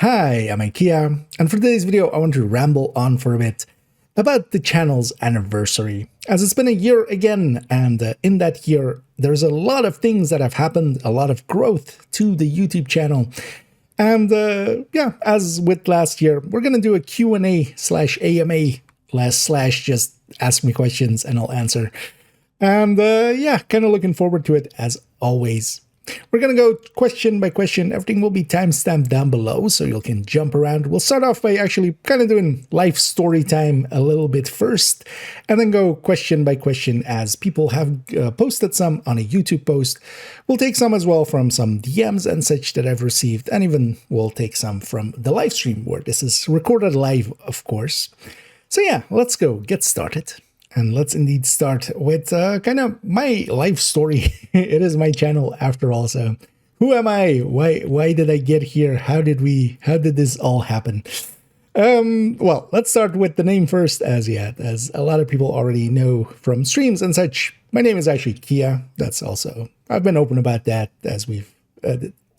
Hi, I'm IKEA, and for today's video I want to ramble on for a bit about the channel's anniversary, as it's been a year again, and in that year there's a lot of things that have happened, a lot of growth to the YouTube channel, and yeah, as with last year, we're gonna do a Q&A/AMA slash just ask me questions and I'll answer, and yeah, kind of looking forward to it as always. We're going to go question by question. Everything will be timestamped down below, so you can jump around. We'll start off by actually kind of doing life story time a little bit first, and then go question by question as people have posted some on a YouTube post. We'll take some as well from some DMs and such that I've received, and even we'll take some from the live stream where this is recorded live, of course. So yeah, let's go get started. And let's indeed start with kind of my life story. It is my channel after all, so who am I? Why did I get here? How did this all happen? Well, let's start with the name first, as a lot of people already know from streams and such. My name is actually Kia. That's also, I've been open about that, as we've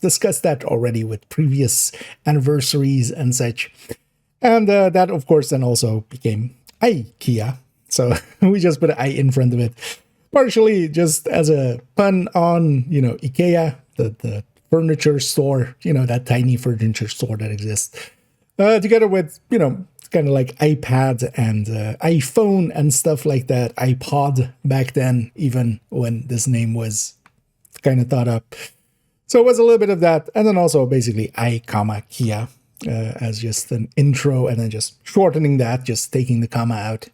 discussed that already with previous anniversaries and such. And that, of course, then also became IKEA. So we just put an I in front of it, partially just as a pun on, IKEA, the furniture store, that tiny furniture store that exists, together with, kind of like iPad and iPhone and stuff like that, iPod back then, even when this name was kind of thought up. So it was a little bit of that. And then also basically I, Kia, as just an intro, and then just shortening that, just taking the comma out.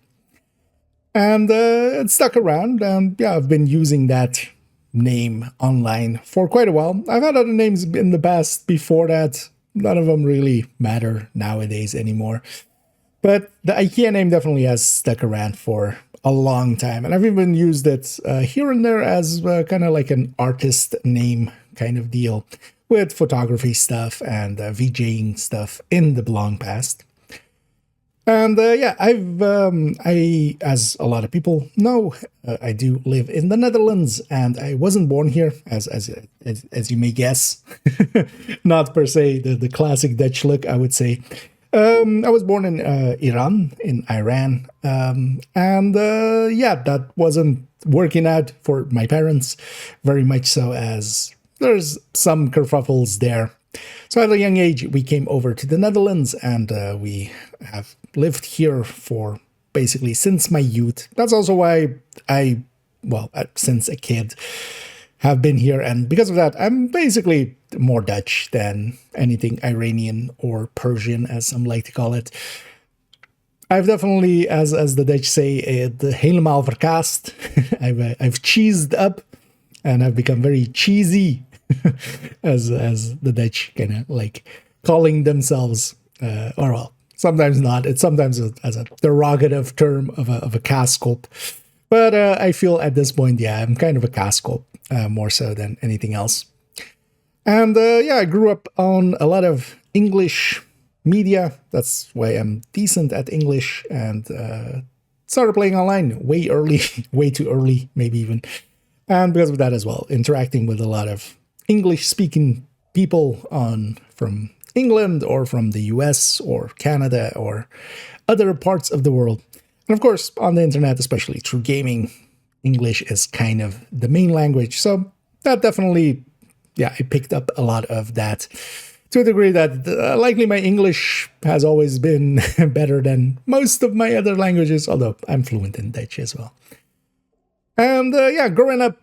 And it stuck around, and yeah, I've been using that name online for quite a while. I've had other names in the past before that. None of them really matter nowadays anymore. But the IKEA name definitely has stuck around for a long time. And I've even used it here and there as kind of like an artist name kind of deal with photography stuff and VJing stuff in the long past. And yeah, I, as a lot of people know, I do live in the Netherlands, and I wasn't born here, as you may guess. Not per se the classic Dutch look, I would say. I was born in Iran, and yeah, that wasn't working out for my parents, very much so, as there's some kerfuffles there. So at a young age, we came over to the Netherlands, and we have lived here for basically since my youth. That's also why I, since a kid, have been here. And because of that, I'm basically more Dutch than anything Iranian or Persian, as some like to call it. I've definitely, as the Dutch say, helemaal verkaasd. I've cheesed up, and I've become very cheesy. as the Dutch kind of like calling themselves, or well, sometimes not. It's sometimes as a derogative term of a kaaskop. But I feel at this point, yeah, I'm kind of a kaaskop, more so than anything else. And yeah, I grew up on a lot of English media. That's why I'm decent at English, and started playing online way early, way too early, maybe even. And because of that as well, interacting with a lot of English-speaking people from England or from the US or Canada or other parts of the world. And of course, on the internet, especially through gaming, English is kind of the main language. So that definitely, yeah, I picked up a lot of that to a degree that likely my English has always been better than most of my other languages, although I'm fluent in Dutch as well. And yeah, growing up,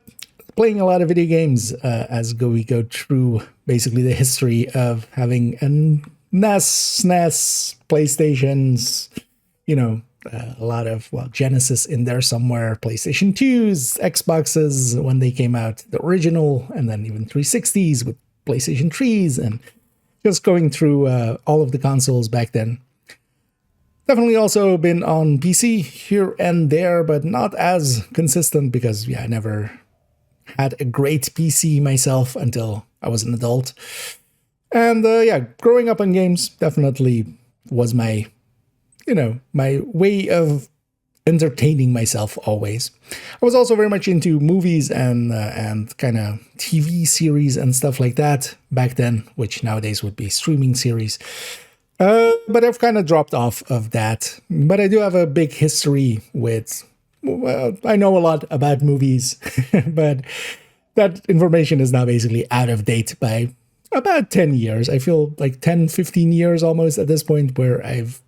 playing a lot of video games as we go through basically the history of having a NES, SNES, PlayStations, a lot of, Genesis in there somewhere, PlayStation 2s, Xboxes when they came out, the original, and then even 360s with PlayStation 3s, and just going through all of the consoles back then. Definitely also been on PC here and there, but not as consistent because, yeah, I never had a great PC myself until I was an adult. And yeah, growing up on games definitely was my, my way of entertaining myself always. I was also very much into movies and kind of TV series and stuff like that back then, which nowadays would be streaming series. But I've kind of dropped off of that. But I do have a big history with, well, I know a lot about movies, but that information is now basically out of date by about 10 years. I feel like 10, 15 years almost at this point, where I've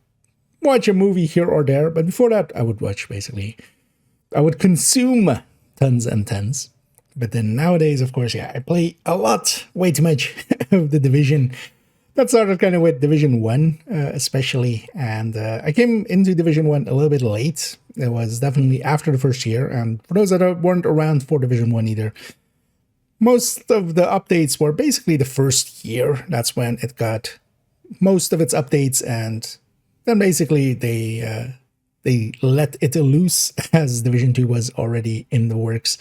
watched a movie here or there. But before that, I would watch basically, I would consume tons and tons. But then nowadays, of course, yeah, I play a lot, way too much of the Division. That started kind of with Division 1, especially. And I came into Division 1 a little bit late. It was definitely after the first year. And for those that weren't around for Division 1 either, most of the updates were basically the first year. That's when it got most of its updates. And then basically they let it loose as Division 2 was already in the works.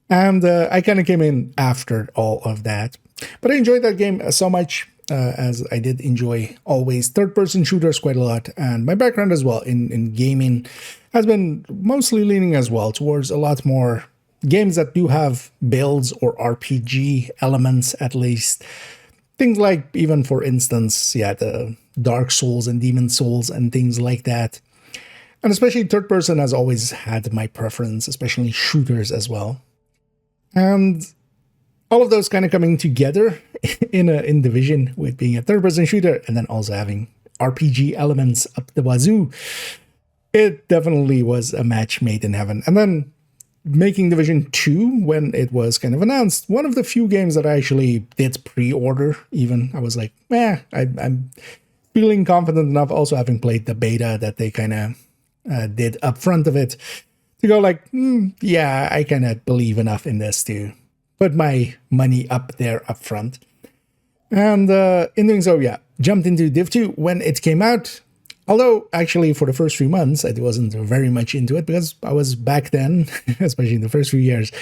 And I kind of came in after all of that. But I enjoyed that game so much. As I did enjoy always third-person shooters quite a lot, and my background as well in gaming has been mostly leaning as well towards a lot more games that do have builds or RPG elements at least. Things like, even for instance, yeah, the Dark Souls and Demon Souls and things like that. And especially third-person has always had my preference, especially shooters as well. And all of those kind of coming together in Division with being a third-person shooter and then also having RPG elements up the wazoo, it definitely was a match made in heaven. And then making Division 2 when it was kind of announced, one of the few games that I actually did pre-order even. I was like, I'm feeling confident enough, also having played the beta that they kind of did up front of it, to go like, yeah, I kind of believe enough in this to put my money up there up front. And in doing so, yeah, jumped into Div2 when it came out. Although, actually, for the first few months, I wasn't very much into it because I was back then, especially in the first few years,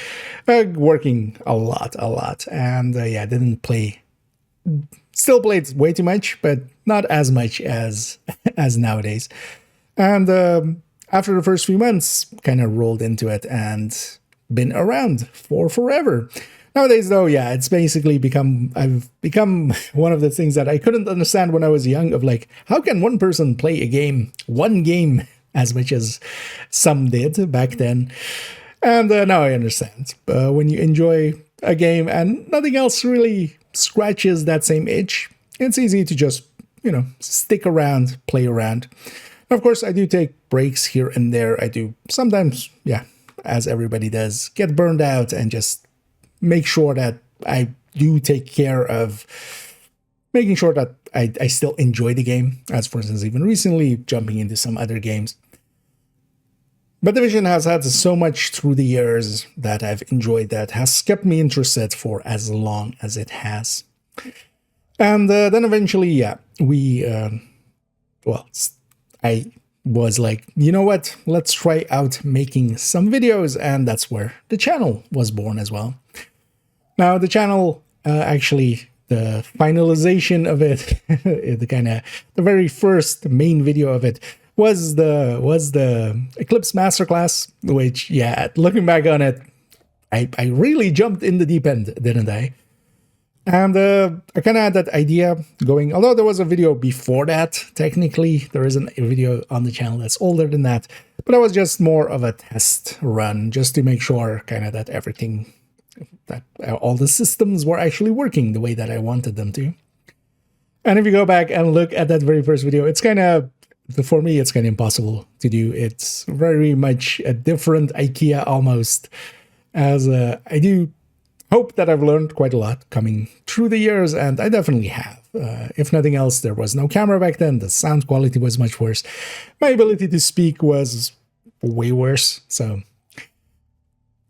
working a lot. And yeah, didn't play, still played way too much, but not as much as nowadays. And after the first few months, kind of rolled into it and been around for forever. Nowadays, though, yeah, it's basically I've become one of the things that I couldn't understand when I was young, of like, how can one person play one game, as much as some did back then? And now I understand. When you enjoy a game and nothing else really scratches that same itch, it's easy to just, stick around, play around. And of course, I do take breaks here and there. I do sometimes, yeah, as everybody does, get burned out and just make sure that I do take care of making sure that I still enjoy the game, as for instance, even recently jumping into some other games. But Division has had so much through the years that I've enjoyed that has kept me interested for as long as it has. And then eventually, yeah, I was like, you know what, let's try out making some videos, and that's where the channel was born as well. Now, the channel, actually, the finalization of it, the very first main video of it was the Eclipse Masterclass, which, yeah, looking back on it, I really jumped in the deep end, didn't I? And I kind of had that idea going, although there was a video before that, technically, there is a video on the channel that's older than that, but that was just more of a test run, just to make sure kind of that everything, that all the systems were actually working the way that I wanted them to. And if you go back and look at that very first video, it's kind of, for me, it's kind of impossible to do. It's very much a different IKEA almost, as I do hope that I've learned quite a lot coming through the years, and I definitely have. If nothing else, there was no camera back then, the sound quality was much worse, my ability to speak was way worse, so.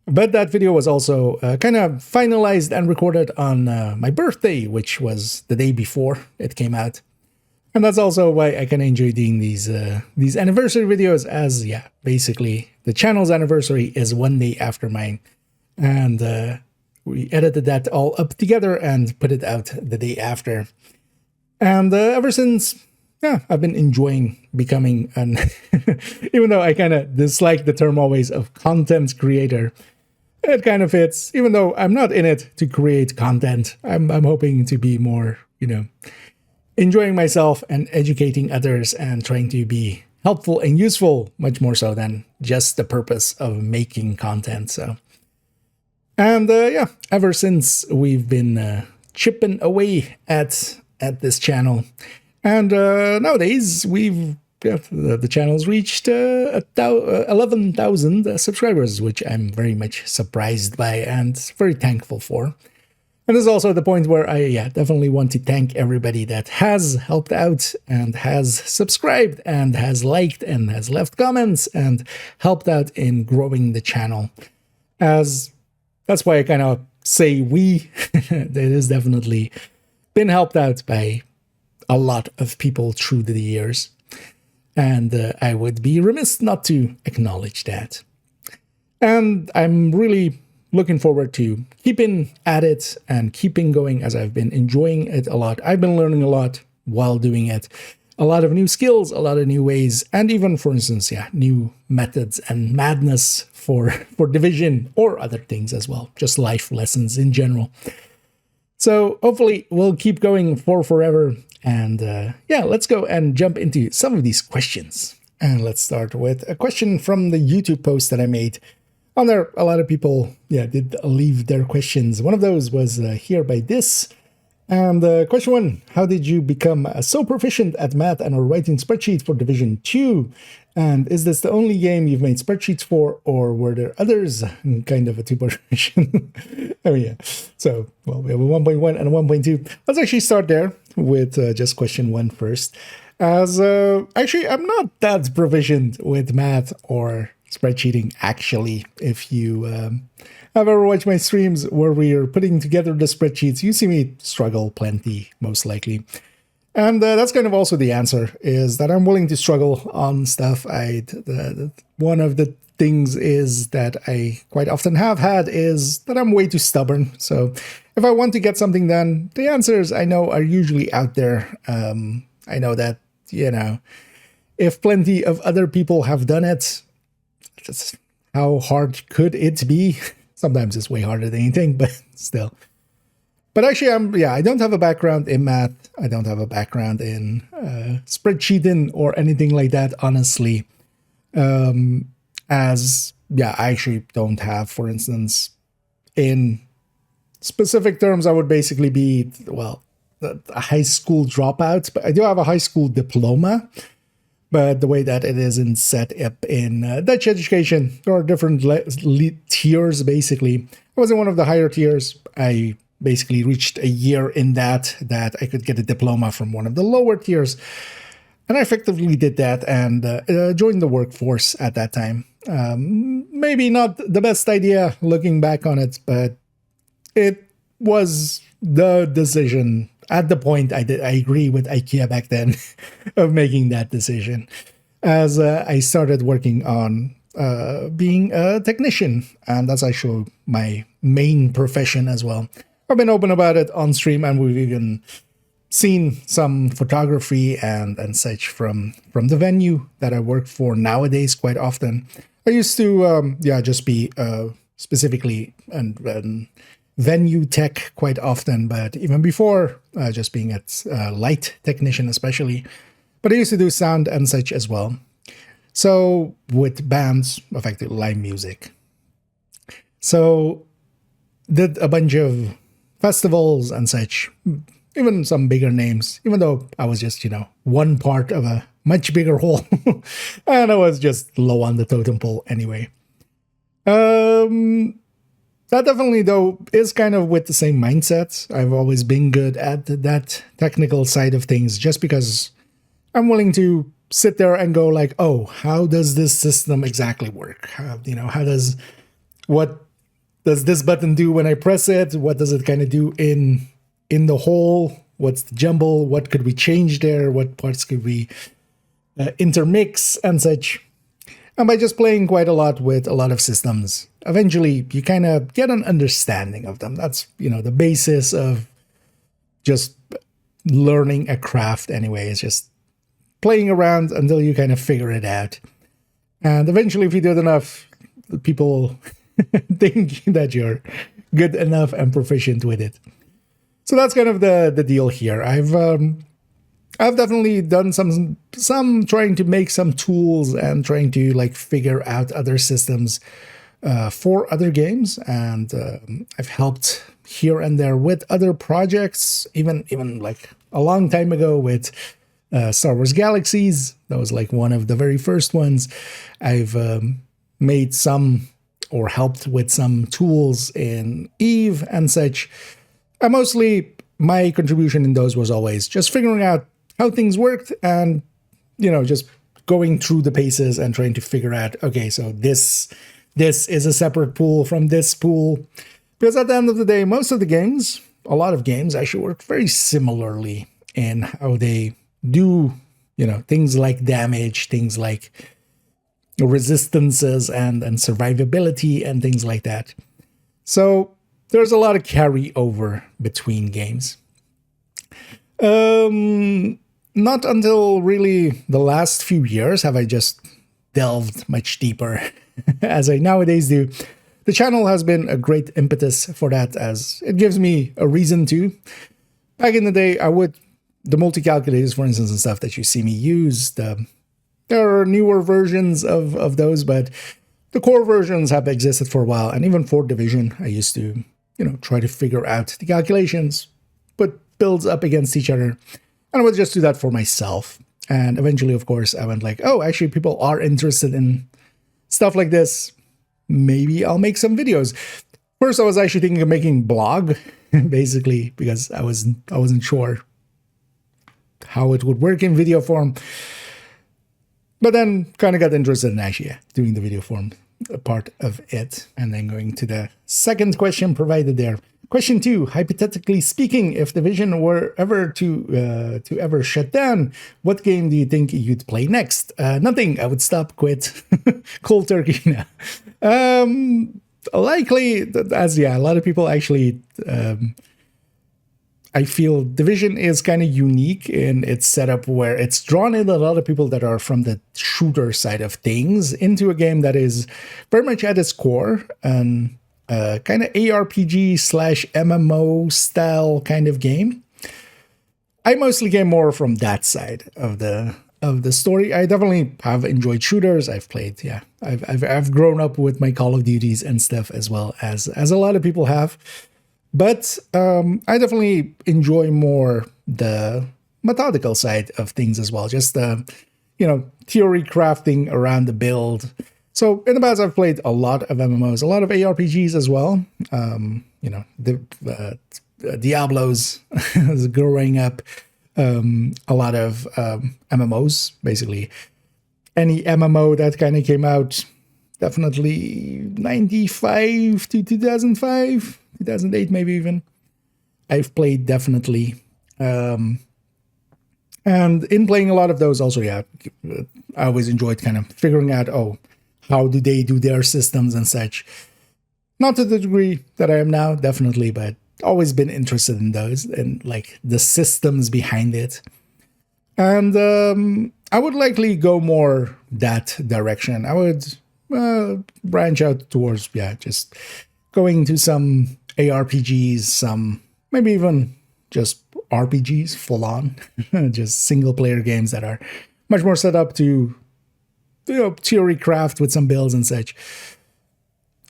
But that video was also kind of finalized and recorded on my birthday, which was the day before it came out. And that's also why I kind of enjoy doing these anniversary videos, as, yeah, basically the channel's anniversary is one day after mine. And we edited that all up together and put it out the day after. And ever since, yeah, I've been enjoying becoming an, even though I kind of dislike the term always of content creator, it kind of fits. Even though I'm not in it to create content, I'm hoping to be more, enjoying myself and educating others and trying to be helpful and useful, much more so than just the purpose of making content. So, and yeah, ever since we've been chipping away at this channel, and nowadays the channel's reached 11,000 subscribers, which I'm very much surprised by and very thankful for. And this is also the point where I definitely want to thank everybody that has helped out and has subscribed and has liked and has left comments and helped out in growing the channel. As that's why I kind of say we. It has definitely been helped out by a lot of people through the years. And I would be remiss not to acknowledge that. And I'm really looking forward to keeping at it and keeping going, as I've been enjoying it a lot. I've been learning a lot while doing it. A lot of new skills, a lot of new ways, and even, for instance, new methods and madness for division or other things as well, just life lessons in general. So hopefully we'll keep going for forever. And let's go and jump into some of these questions. And let's start with a question from the YouTube post that I made. On there, a lot of people did leave their questions. One of those was here by this. And question 1, how did you become so proficient at math and are writing spreadsheets for Division 2? And is this the only game you've made spreadsheets for, or were there others? Kind of a two-part question. So, well, we have a 1.1 and a 1.2. Let's actually start there with just question 1 first. As actually, I'm not that proficient with math or spreadsheeting, actually. If you have ever watched my streams where we are putting together the spreadsheets, you see me struggle plenty, most likely. And that's kind of also the answer, is that I'm willing to struggle on stuff. One of the things is that I quite often have had is that I'm way too stubborn. So if I want to get something done, the answers I know are usually out there. I know that, if plenty of other people have done it, just how hard could it be? Sometimes it's way harder than you think, but still. But actually, I don't have a background in math. I don't have a background in spreadsheeting or anything like that, honestly. I actually don't have, for instance, in specific terms, I would basically be, a high school dropout. But I do have a high school diploma. But the way that it isn't set up in Dutch education, there are different tiers, basically. I was in one of the higher tiers. I basically reached a year in that I could get a diploma from one of the lower tiers. And I effectively did that and joined the workforce at that time. Maybe not the best idea looking back on it, but it was the decision. At the point, I agree with IKEA back then of making that decision, as I started working on being a technician, and that's actually my main profession as well. I've been open about it on stream, and we've even seen some photography and such from the venue that I work for nowadays quite often. I used to just be specifically and venue tech quite often, but even before, just being a light technician especially. But I used to do sound and such as well. So with bands, effectively live music. So did a bunch of festivals and such, even some bigger names, even though I was just, one part of a much bigger whole. And I was just low on the totem pole anyway. That definitely, though, is kind of with the same mindset. I've always been good at that technical side of things, just because I'm willing to sit there and go like, oh, how does this system exactly work? What does this button do when I press it? What does it kind of do in the whole? What's the jumble? What could we change there? What parts could we intermix and such? And by just playing quite a lot with a lot of systems, eventually you kind of get an understanding of them. That's, the basis of just learning a craft anyway. It's just playing around until you kind of figure it out. And eventually, if you do it enough, people think that you're good enough and proficient with it. So that's kind of the deal here. I've definitely done some trying to make some tools and trying to like figure out other systems for other games, and I've helped here and there with other projects, even like a long time ago with Star Wars Galaxies. That was like one of the very first ones. I've made some or helped with some tools in Eve and such. And mostly my contribution in those was always just figuring out how things worked and, you know, just going through the paces and trying to figure out, okay, so this is a separate pool from this pool. Because at the end of the day, most of the games, a lot of games actually work very similarly in how they do, you know, things like damage, things like resistances and survivability and things like that. So there's a lot of carryover between games. Not until really the last few years have I just delved much deeper as I nowadays do. The channel has been a great impetus for that, as it gives me a reason to. Back in the day, the multi-calculators, for instance, and stuff that you see me use, there are newer versions of those, but the core versions have existed for a while. And even for Division, I used to, you know, try to figure out the calculations, put builds up against each other. And I would just do that for myself. And eventually, of course, I went like, oh, actually, people are interested in stuff like this. Maybe I'll make some videos. First, I was actually thinking of making blog, basically, because I wasn't sure how it would work in video form. But then kind of got interested in actually doing the video form part of it. And then going to the second question provided there. Question 2, hypothetically speaking, if Division were ever to ever shut down, what game do you think you'd play next? Nothing. I would stop, quit, cold turkey now. Likely, as a lot of people actually, I feel Division is kind of unique in its setup where it's drawn in a lot of people that are from the shooter side of things into a game that is very much at its core and kind of ARPG / MMO style kind of game. I mostly came more from that side of the story. I definitely have enjoyed shooters. I've played, I've grown up with my Call of Duties and stuff as well as a lot of people have. But I definitely enjoy more the methodical side of things as well. Just you know, theory crafting around the build. So in the past, I've played a lot of MMOs, a lot of ARPGs as well. You know, the Diablos growing up, a lot of MMOs, basically. Any MMO that kind of came out, definitely 95 to 2005, 2008 maybe even. I've played definitely. And in playing a lot of those also, I always enjoyed kind of figuring out, how do they do their systems and such. Not to the degree that I am now, definitely, but always been interested in those and like the systems behind it. And I would likely go more that direction. I would branch out towards, just going to some ARPGs, some maybe even just RPGs full on, just single player games that are much more set up to, theory craft with some builds and such.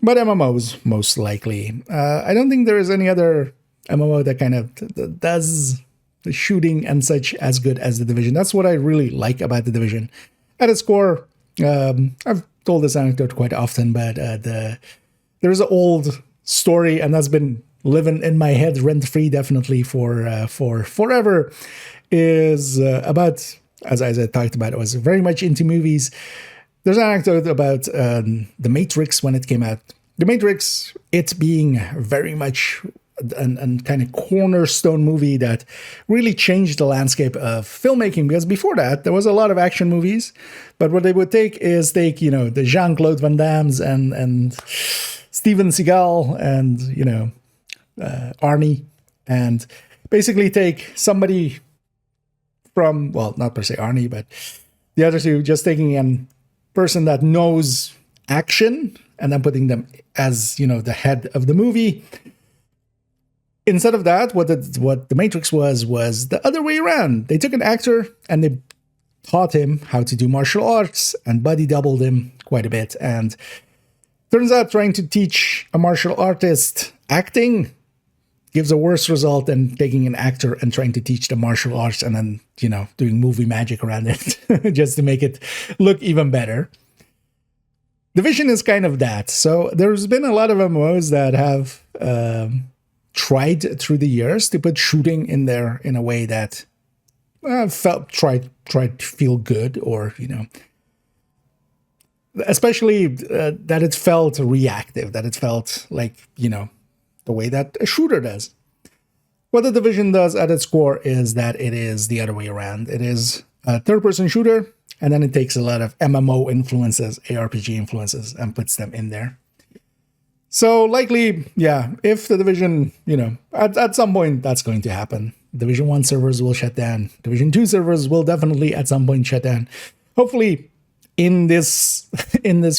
But MMOs, most likely. I don't think there is any other MMO that kind of does the shooting and such as good as The Division. That's what I really like about The Division. At its core, I've told this anecdote quite often, but there's an old story, and that's been living in my head rent-free definitely for forever, is about... As I talked about, I was very much into movies. There's an anecdote about The Matrix when it came out. The Matrix, it being very much a kind of cornerstone movie that really changed the landscape of filmmaking. Because before that, there was a lot of action movies. But what they would take, the Jean-Claude Van Damme's and Steven Seagal and, Arnie, and basically take somebody from, well, not per se Arnie, but the other two, just taking a person that knows action and then putting them as, you know, the head of the movie. Instead of that, what the Matrix was the other way around. They took an actor and they taught him how to do martial arts and body doubled him quite a bit. And turns out trying to teach a martial artist acting gives a worse result than taking an actor and trying to teach the martial arts and then, you know, doing movie magic around it just to make it look even better. Division is kind of that. So there's been a lot of MMOs that have tried through the years to put shooting in there in a way that tried to feel good, or, you know, especially that it felt reactive, that it felt like, you know, the way that a shooter does. What the Division does at its core is that it is the other way around. It is a third-person shooter, and then it takes a lot of MMO influences, ARPG influences, and puts them in there. So likely, yeah, if the Division, you know, at some point that's going to happen. Division 1 servers will shut down. Division 2 servers will definitely at some point shut down. Hopefully in this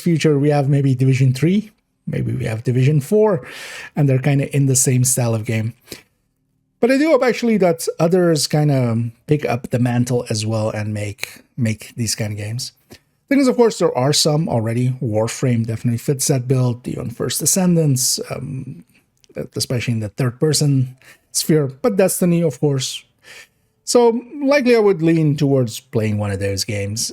future we have maybe Division 3, maybe we have Division 4, and they're kind of in the same style of game. But I do hope actually that others kind of pick up the mantle as well and make these kind of games. Thing is, of course, there are some already. Warframe definitely fits that build. Div1 First Descendants, especially in the third-person sphere. But Destiny, of course. So likely I would lean towards playing one of those games,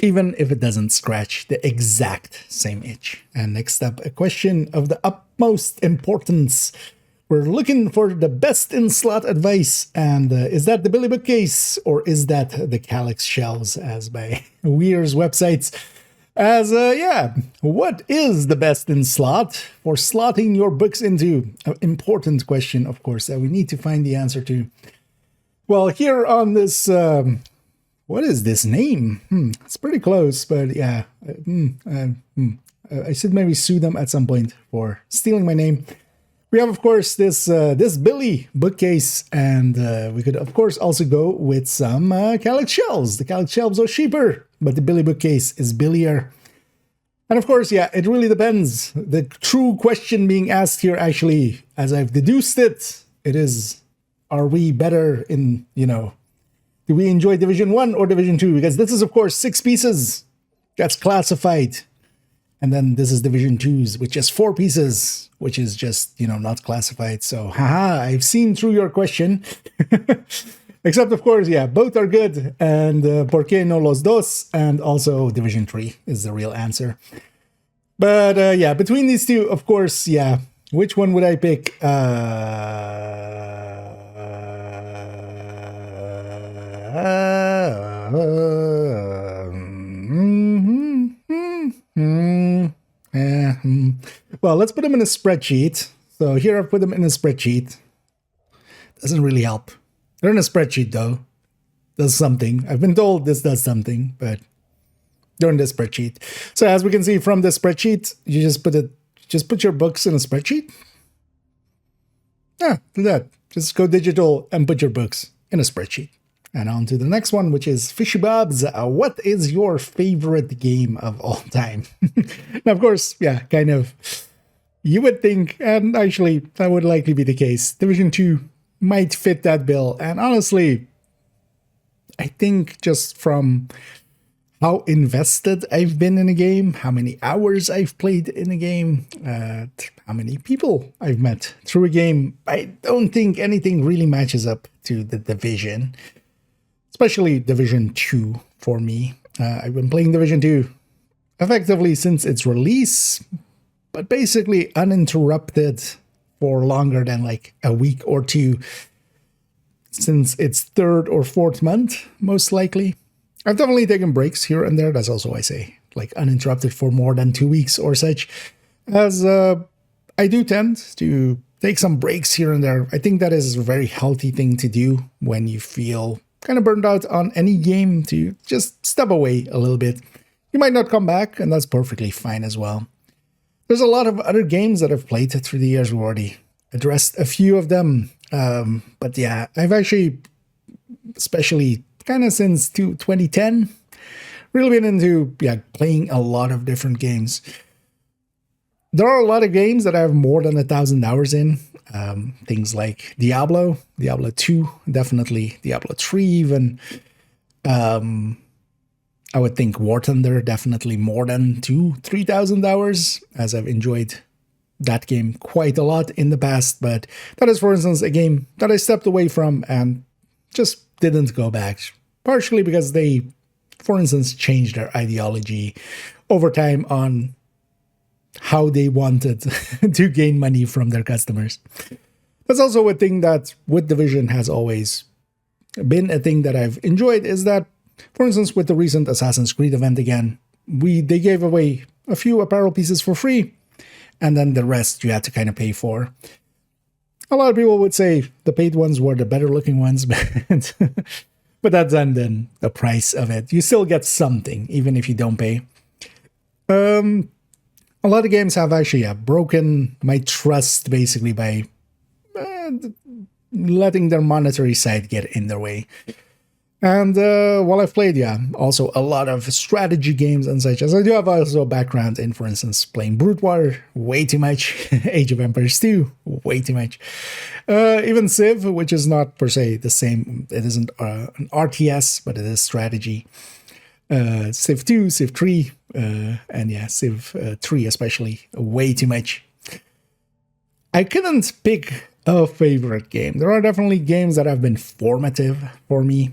even if it doesn't scratch the exact same itch. And next up, a question of the utmost importance. We're looking for the best in slot advice, and is that the Billy bookcase, or is that the Kallax shelves, as by Weir's websites? As, yeah, what is the best in slot for slotting your books into? An important question, of course, that we need to find the answer to. Well, here on this, what is this name? It's pretty close, but yeah, I should maybe sue them at some point for stealing my name. We have, of course, this Billy bookcase, and we could, of course, also go with some Kallax shelves. The Kallax shelves are cheaper, but the Billy bookcase is billier. And of course, yeah, it really depends. The true question being asked here, actually, as I've deduced it, it is, are we better in, you know, do we enjoy Division 1 or Division 2? Because this is, of course, 6 pieces. That's classified. And then this is Division 2's, which is 4 pieces, which is just, you know, not classified. So, haha, I've seen through your question. Except, of course, yeah, both are good. And ¿Por qué no los dos? And also Division 3 is the real answer. But, yeah, between these two, of course, yeah, which one would I pick? Well, let's put them in a spreadsheet. So here I've put them in a spreadsheet. Doesn't really help. They're in a spreadsheet though. Does something. I've been told this does something, but they're in the spreadsheet. So as we can see from the spreadsheet, you just put your books in a spreadsheet. Yeah, do that. Just go digital and put your books in a spreadsheet. And on to the next one, which is Fishy Bob's. What is your favorite game of all time? Now, of course, yeah, kind of, you would think, and actually, that would likely be the case. Division 2 might fit that bill. And honestly, I think just from how invested I've been in a game, how many hours I've played in a game, how many people I've met through a game, I don't think anything really matches up to the Division. Especially Division 2 for me. I've been playing Division 2 effectively since its release, but basically uninterrupted for longer than like a week or two since its 3rd or 4th month, most likely. I've definitely taken breaks here and there. That's also why I say like uninterrupted for more than 2 weeks or such, as I do tend to take some breaks here and there. I think that is a very healthy thing to do when you feel kind of burned out on any game, to just step away a little bit. You might not come back, and that's perfectly fine as well. There's a lot of other games that I've played through the years. We've already addressed a few of them. But yeah, I've actually especially kind of since 2010. Really been into playing a lot of different games. There are a lot of games that I have more than 1,000 hours in. Things like Diablo 2, definitely Diablo 3 even. I would think War Thunder, definitely more than 3,000 hours, as I've enjoyed that game quite a lot in the past. But that is, for instance, a game that I stepped away from and just didn't go back. Partially because they, for instance, changed their ideology over time on how they wanted to gain money from their customers. That's also a thing that with Division has always been a thing that I've enjoyed, is that, for instance, with the recent Assassin's Creed event again, they gave away a few apparel pieces for free, and then the rest you had to kind of pay for. A lot of people would say the paid ones were the better looking ones, but that's then the price of it. You still get something, even if you don't pay. A lot of games have actually broken my trust, basically, by letting their monetary side get in their way. And while I've played, also a lot of strategy games and such, as I do have also a background in, for instance, playing Brute War, way too much, Age of Empires 2, way too much. Even Civ, which is not per se the same, it isn't an RTS, but it is strategy. Civ 2, Civ 3, and Civ 3 especially, way too much. I couldn't pick a favorite game. There are definitely games that have been formative for me.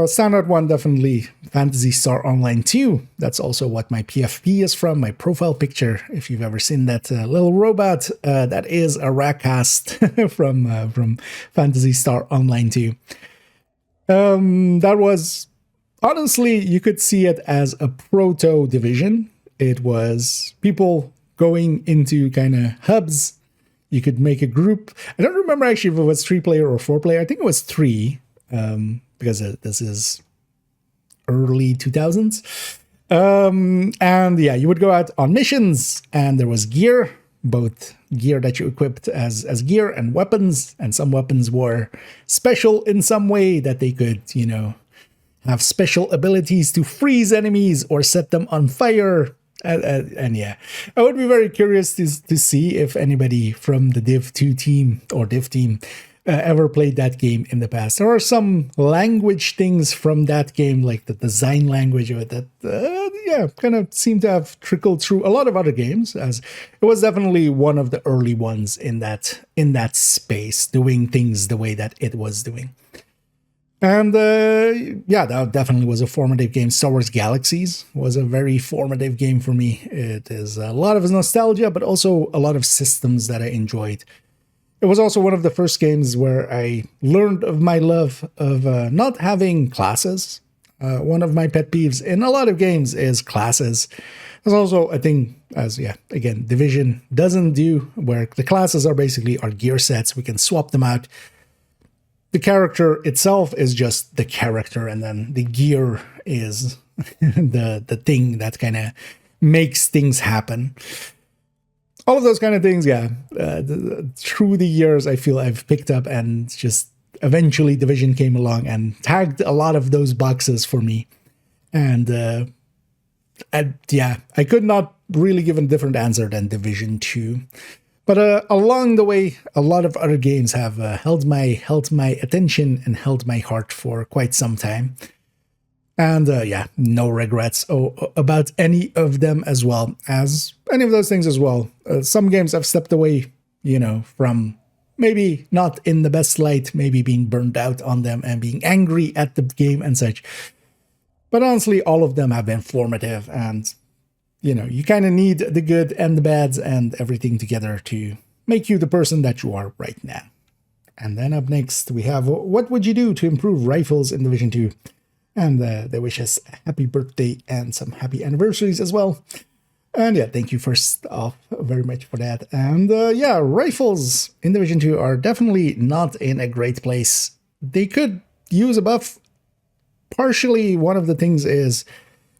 Standard one, definitely Phantasy Star Online 2. That's also what my PFP is from, my profile picture. If you've ever seen that little robot, that is a Rakast from Phantasy Star Online 2. That was, honestly, you could see it as a proto-Division. It was people going into kind of hubs. You could make a group. I don't remember actually if it was 3-player or 4-player. I think it was 3, because this is early 2000s. And you would go out on missions, and there was gear, both gear that you equipped as gear and weapons. And some weapons were special in some way, that they could, have special abilities to freeze enemies or set them on fire. I would be very curious to see if anybody from the Div2 team or Div team ever played that game in the past. There are some language things from that game, like the design language of it, that kind of seemed to have trickled through a lot of other games, as it was definitely one of the early ones in that space, doing things the way that it was doing. And that definitely was a formative game. Star Wars Galaxies was a very formative game for me. It is a lot of nostalgia, but also a lot of systems that I enjoyed. It was also one of the first games where I learned of my love of not having classes. One of my pet peeves in a lot of games is classes. There's also a thing, as again, Division doesn't do, where the classes are basically our gear sets. We can swap them out. The character itself is just the character, and then the gear is the thing that kind of makes things happen. All of those kind of things, through the years, I feel I've picked up, and just eventually Division came along and tagged a lot of those boxes for me. And I could not really give a different answer than Division 2. But along the way, a lot of other games have held my attention and held my heart for quite some time. And no regrets about any of them, as well as any of those things as well. Some games I've stepped away, from maybe not in the best light, maybe being burned out on them and being angry at the game and such. But honestly, all of them have been formative, and you kind of need the good and the bads and everything together to make you the person that you are right now. And then up next, we have what would you do to improve rifles in Division 2? And they wish us a happy birthday and some happy anniversaries as well. And thank you first off very much for that. And rifles in Division 2 are definitely not in a great place. They could use a buff. Partially, one of the things is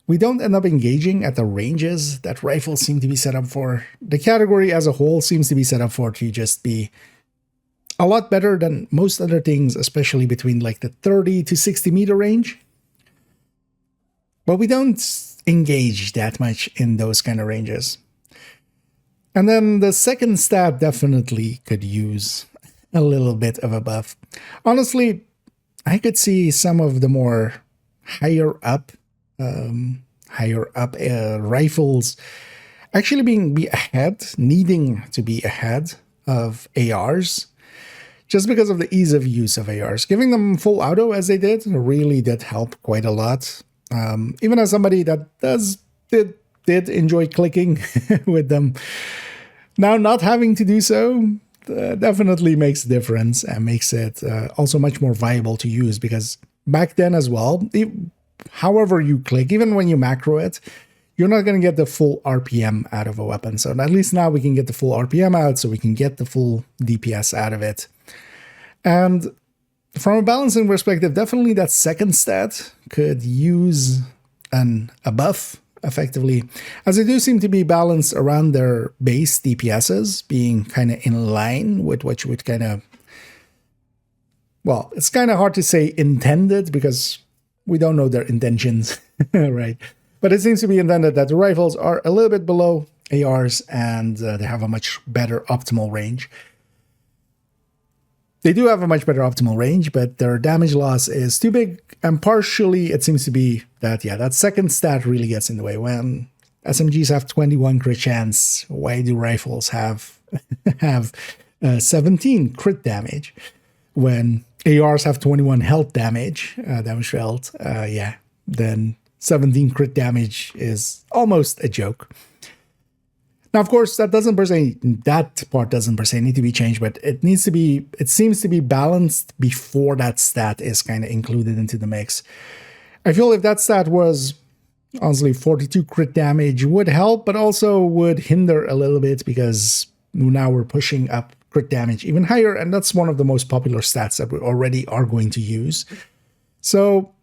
we don't end up engaging at the ranges that rifles seem to be set up for. The category as a whole seems to be set up for to just be a lot better than most other things, especially between like the 30 to 60 meter range. But we don't engage that much in those kind of ranges. And then the second stat definitely could use a little bit of a buff. Honestly, I could see some of the more higher up rifles actually needing to be ahead of ARs, just because of the ease of use of ARs. Giving them full auto as they did really did help quite a lot. Even as somebody that did enjoy clicking with them, now not having to do so definitely makes a difference and makes it also much more viable to use, because back then as well, however you click, even when you macro it, you're not going to get the full RPM out of a weapon. So at least now we can get the full RPM out, so we can get the full DPS out of it. And from a balancing perspective, definitely that second stat could use a buff, effectively, as they do seem to be balanced around their base DPSs being kind of in line with what you would kind of, well, it's kind of hard to say intended because we don't know their intentions, right? But it seems to be intended that the rifles are a little bit below ARs and they have a much better optimal range. They do have a much better optimal range, but their damage loss is too big. And partially, it seems to be that, yeah, that second stat really gets in the way. When SMGs have 21 crit chance, why do rifles have 17 crit damage? When ARs have 21 health damage, yeah, then 17 crit damage is almost a joke. Now, of course, that part doesn't per se need to be changed, but it seems to be balanced before that stat is kind of included into the mix. I feel if that stat was, honestly, 42 crit damage would help, but also would hinder a little bit, because now we're pushing up crit damage even higher, and that's one of the most popular stats that we already are going to use. So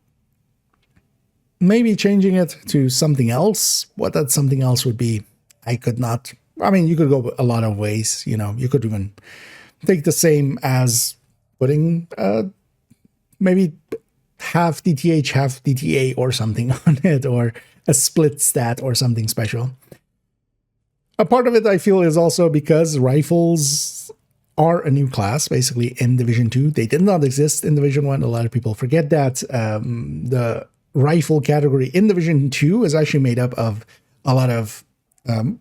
maybe changing it to something else. What that something else would be, I could not. I mean, you could go a lot of ways. You know, you could even take the same as putting maybe half DTH, half DTA or something on it, or a split stat or something special. A part of it, I feel, is also because rifles are a new class, basically, in Division 2. They did not exist in Division 1. A lot of people forget that. The rifle category in Division 2 is actually made up of a lot of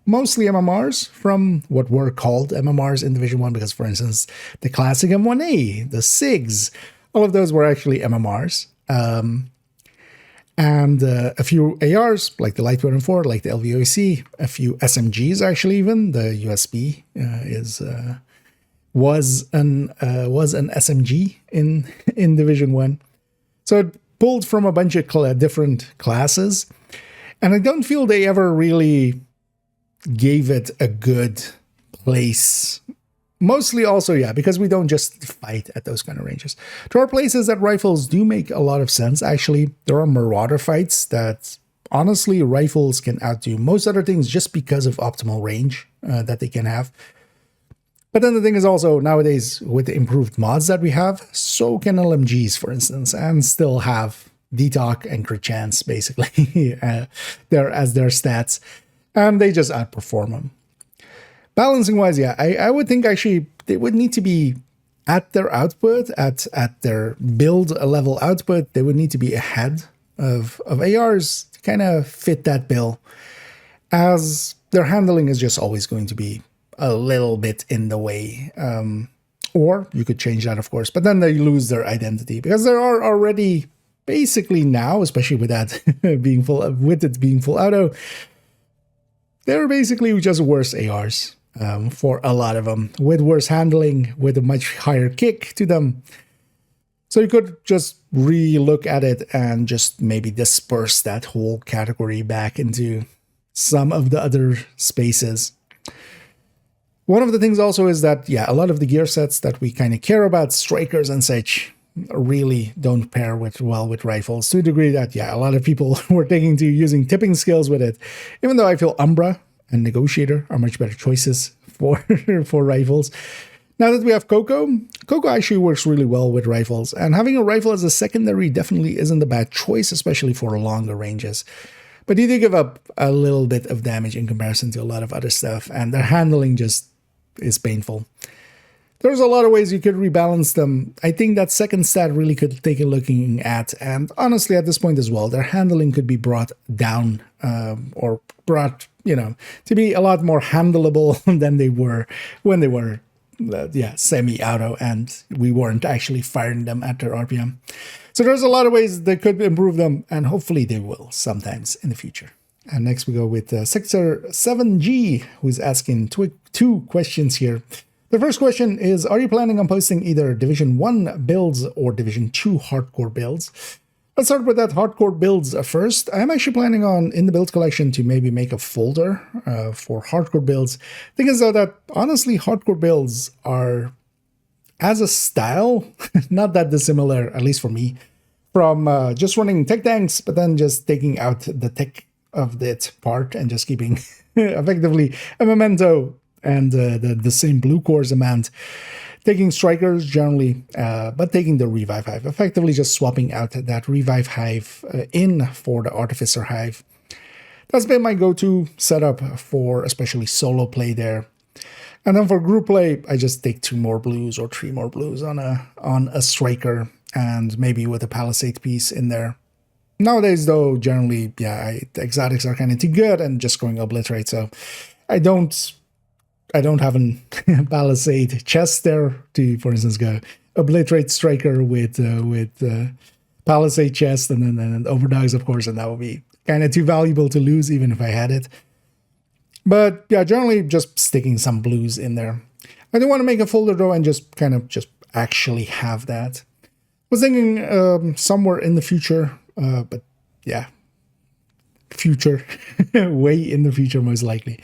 mostly MMRs from what were called MMRs in Division 1, because, for instance, the classic M1A, the SIGs, all of those were actually MMRs. And a few ARs, like the Light 104, like the LVOC, a few SMGs, actually, even. The USB was an SMG in Division 1. So it pulled from a bunch of different classes. And I don't feel they ever really gave it a good place. Mostly also, yeah, because we don't just fight at those kind of ranges. There are places that rifles do make a lot of sense, actually. There are marauder fights that, honestly, rifles can outdo most other things just because of optimal range that they can have. But then the thing is also, nowadays, with the improved mods that we have, so can LMGs, for instance, and still have DTOC and crit chance, basically, there as their stats. And they just outperform them. Balancing wise, yeah, I would think actually they would need to be at their output, at their build level output, they would need to be ahead of ARs to kind of fit that bill, as their handling is just always going to be a little bit in the way. Or you could change that, of course, but then they lose their identity, because there are already basically now, especially with that being full auto, they're basically just worse ARs for a lot of them, with worse handling, with a much higher kick to them. So you could just re-look at it and just maybe disperse that whole category back into some of the other spaces. One of the things also is that, yeah, a lot of the gear sets that we kind of care about, strikers and such, really don't pair well with rifles, to a degree that, yeah, a lot of people were taking to using tipping skills with it, even though I feel Umbra and Negotiator are much better choices for rifles. Now that we have Coco actually works really well with rifles, and having a rifle as a secondary definitely isn't a bad choice, especially for longer ranges. But you do give up a little bit of damage in comparison to a lot of other stuff, and their handling just is painful. There's a lot of ways you could rebalance them. I think that second stat really could take a looking at, and honestly at this point as well, their handling could be brought down or brought, to be a lot more handleable than they were when they were semi-auto and we weren't actually firing them at their RPM. So there's a lot of ways they could improve them, and hopefully they will sometimes in the future. And next we go with Sector 7G, who's asking two questions here. The first question is, are you planning on posting either Division 1 builds or Division 2 hardcore builds? Let's start with that hardcore builds first. I'm actually planning on, in the build collection, to maybe make a folder for hardcore builds. Thing is though that, honestly, hardcore builds are, as a style, not that dissimilar, at least for me, from just running tech tanks, but then just taking out the tech of that part and just keeping effectively a memento and the same blue cores amount, taking strikers generally, but taking the revive hive, effectively just swapping out that revive hive in for the artificer hive. That's been my go-to setup for especially solo play there. And then for group play, I just take 2 more blues or 3 more blues on a striker, and maybe with a palisade piece in there. Nowadays though, generally, the exotics are kind of too good and just going obliterate, so I don't have an palisade chest there to, for instance, go obliterate striker with palisade chest and then overdogs, of course, and that would be kind of too valuable to lose even if I had it. But yeah, generally just sticking some blues in there. I do want to make a folder though and just actually have that. I was thinking somewhere in the future, but yeah, future, way in the future most likely.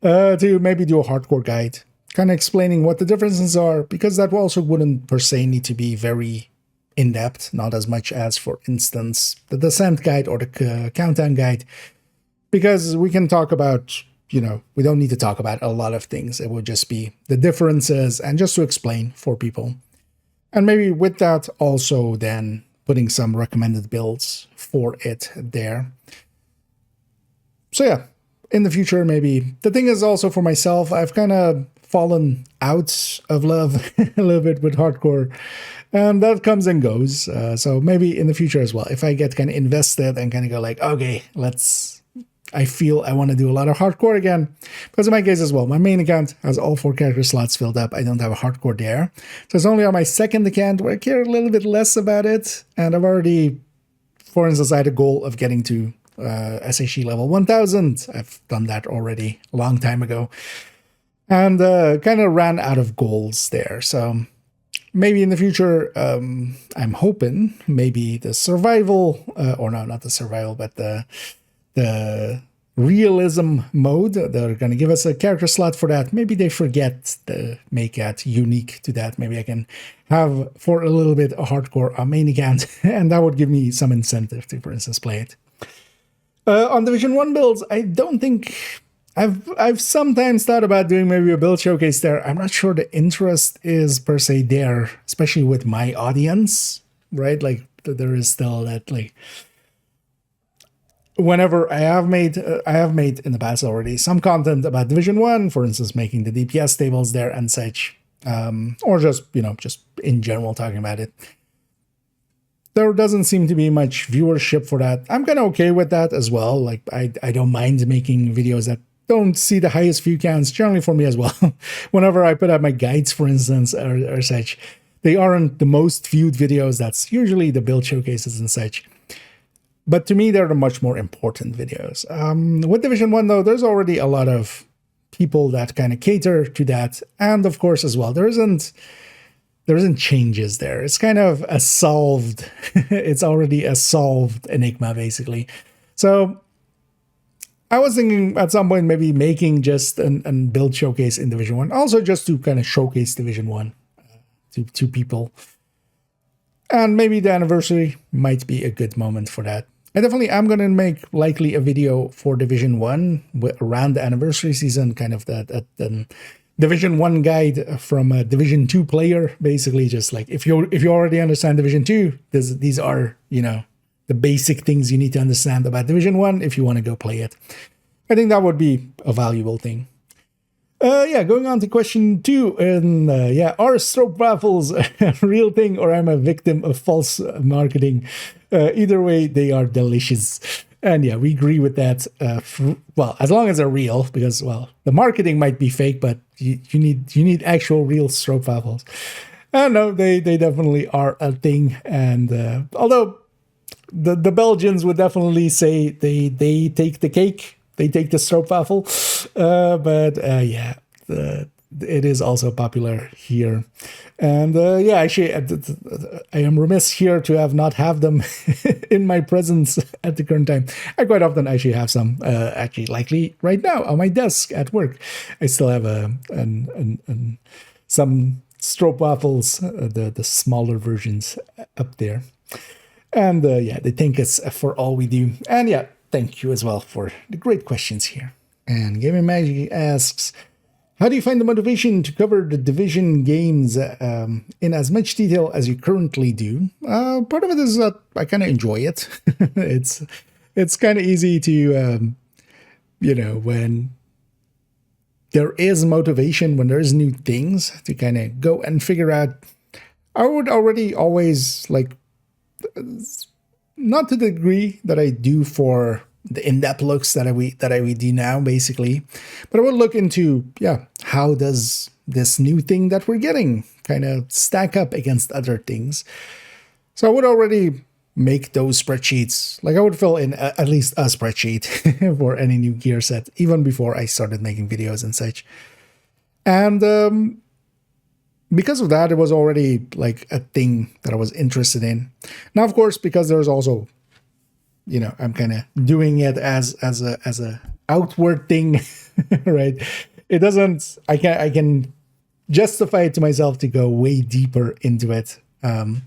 To maybe do a hardcore guide, kind of explaining what the differences are, because that also wouldn't per se need to be very in-depth, not as much as, for instance, the descent guide or the countdown guide, because we can talk about, we don't need to talk about a lot of things. It would just be the differences and just to explain for people. And maybe with that also then putting some recommended builds for it there. So yeah. In the future, maybe. The thing is also for myself, I've kind of fallen out of love a little bit with hardcore, and that comes and goes. So maybe in the future as well, if I get kind of invested and kind of go like, okay, I feel I want to do a lot of hardcore again. Because in my case as well, my main account has all 4 character slots filled up. I don't have a hardcore there. So it's only on my second account where I care a little bit less about it. And I've already, for instance, I had a goal of getting to SHE level 1000. I've done that already a long time ago, and kind of ran out of goals there. So maybe in the future, I'm hoping maybe the survival, or no, not the survival, but the realism mode, they're going to give us a character slot for that. Maybe they forget to make it unique to that. Maybe I can have for a little bit a hardcore main account, and that would give me some incentive to, for instance, play it. On Division 1 builds, I don't think... I've sometimes thought about doing maybe a build showcase there. I'm not sure the interest is per se there, especially with my audience, right? Like, there is still that, like... Whenever I have made in the past already some content about Division 1, for instance, making the DPS tables there and such, or just, just in general talking about it. There doesn't seem to be much viewership for that. I'm kind of okay with that as well. Like, I don't mind making videos that don't see the highest view counts, generally for me as well. Whenever I put out my guides, for instance, or such, they aren't the most viewed videos. That's usually the build showcases and such. But to me, they're the much more important videos. With Division 1, though, there's already a lot of people that kind of cater to that. And of course, as well, there isn't changes there. It's kind of a solved, it's already a solved enigma, basically. So I was thinking at some point maybe making just a build showcase in Division 1, also just to kind of showcase Division 1 to people. And maybe the anniversary might be a good moment for that. I definitely am going to make likely a video for Division 1 around the anniversary season, kind of that Division 1 guide from a Division 2 player, basically just like if you already understand Division 2, these are, you know, the basic things you need to understand about Division 1 if you want to go play it. I think that would be a valuable thing. Yeah, going on to question 2, and yeah, are stroke baffles a real thing or am I a victim of false marketing? Either way, they are delicious. And yeah, we agree with that. Well, as long as they're real, because, well, the marketing might be fake, but you need actual real stroke baffles. And no, they definitely are a thing. And although the Belgians would definitely say they take the cake. They take the stroopwafel, but yeah, it is also popular here. And yeah, actually, I am remiss here to not have them in my presence at the current time. I quite often actually have some, actually likely right now on my desk at work. I still have some stroopwafels, the smaller versions up there. And yeah, they thank us for all we do. And yeah, thank you as well for the great questions here. And Gaming Magic asks, how do you find the motivation to cover the Division games in as much detail as you currently do? Part of it is that I kind of enjoy it. It's kind of easy to, you know, when there is motivation, when there's new things to kind of go and figure out. I would already always like, not to the degree that I do for the in-depth looks that we do now, basically, but I would look into, yeah, how does this new thing that we're getting kind of stack up against other things? So I would already make those spreadsheets. Like I would fill in at least a spreadsheet for any new gear set, even before I started making videos and such. And because of that, it was already like a thing that I was interested in. Now, of course, because there's also, you know, I'm kind of doing it as a outward thing, right? It doesn't. I can justify it to myself to go way deeper into it, but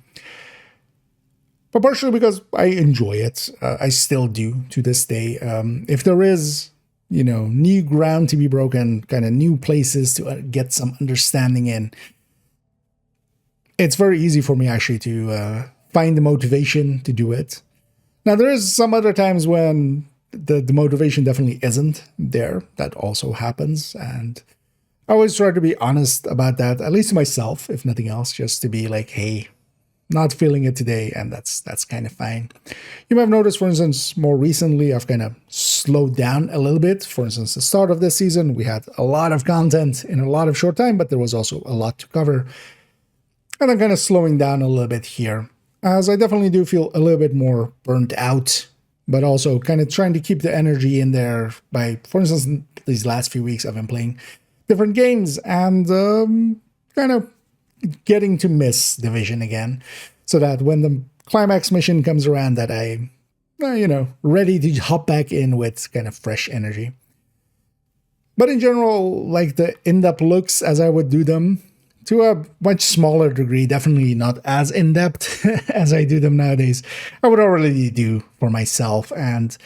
partially because I enjoy it. I still do to this day. If there is, you know, new ground to be broken, kind of new places to get some understanding in, it's very easy for me actually to find the motivation to do it. Now, there is some other times when the motivation definitely isn't there. That also happens. And I always try to be honest about that, at least to myself, if nothing else, just to be like, hey, not feeling it today. And that's kind of fine. You might have noticed, for instance, more recently, I've kind of slowed down a little bit. For instance, the start of this season, we had a lot of content in a lot of short time, but there was also a lot to cover. And I'm kind of slowing down a little bit here, as I definitely do feel a little bit more burnt out, but also kind of trying to keep the energy in there by, for instance, these last few weeks I've been playing different games and kind of getting to miss Division again, so that when the climax mission comes around that I, you know, ready to hop back in with kind of fresh energy. But in general, like the in-depth looks as I would do them, to a much smaller degree, definitely not as in-depth as I do them nowadays, I would already do for myself. And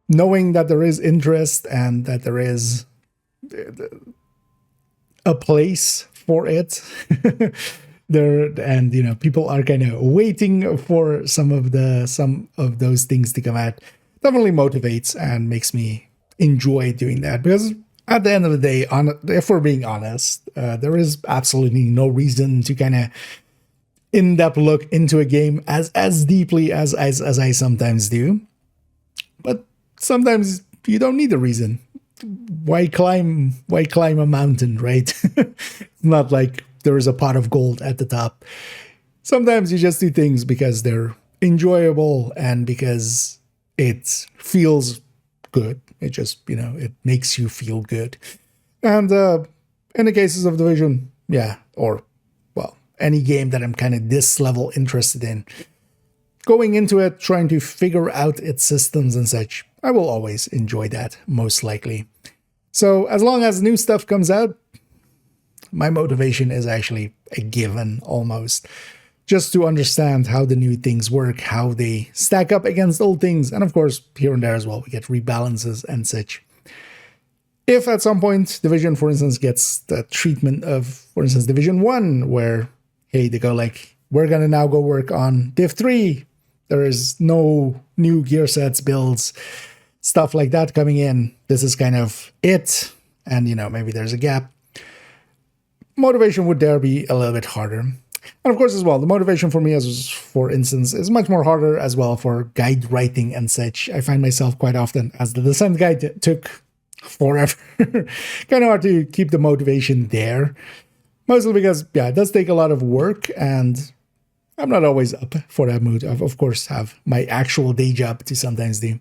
knowing that there is interest and that there is a place for it there, and you know, people are kind of waiting for some of those things to come out, definitely motivates and makes me enjoy doing that, because at the end of the day, if we're being honest, there is absolutely no reason to kind of in-depth look into a game as deeply as I sometimes do. But sometimes you don't need a reason. Why climb a mountain, right? It's not like there is a pot of gold at the top. Sometimes you just do things because they're enjoyable and because it feels good. It just, you know, it makes you feel good. And in the cases of Division, yeah, or, well, any game that I'm kind of this level interested in, going into it, trying to figure out its systems and such, I will always enjoy that, most likely. So as long as new stuff comes out, my motivation is actually a given, almost. Just to understand how the new things work, how they stack up against old things, and of course, here and there as well, we get rebalances and such. If at some point Division, for instance, gets the treatment of, for instance, Division 1, where, hey, they go like, we're going to now go work on Div3. There is no new gear sets, builds, stuff like that coming in. This is kind of it. And, maybe there's a gap. Motivation would there be a little bit harder. And of course, as well, the motivation for me, as for instance, is much more harder as well for guide writing and such. I find myself quite often, as the descent guide took forever, kind of hard to keep the motivation there. Mostly because, yeah, it does take a lot of work, and I'm not always up for that mood. I, of course, have my actual day job to sometimes do.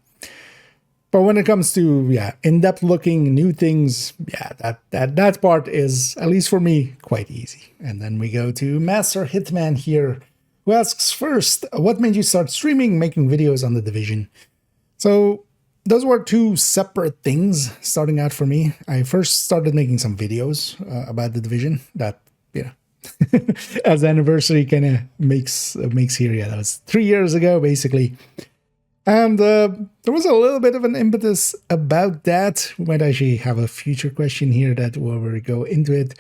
But when it comes to, yeah, in-depth looking, new things, yeah, that part is, at least for me, quite easy. And then we go to Master Hitman here, who asks first, what made you start streaming, making videos on the Division? So those were two separate things starting out for me. I first started making some videos about the Division that, as the anniversary kind of makes here. Yeah, that was 3 years ago, basically. And there was a little bit of an impetus about that. We might actually have a future question here that will go into it.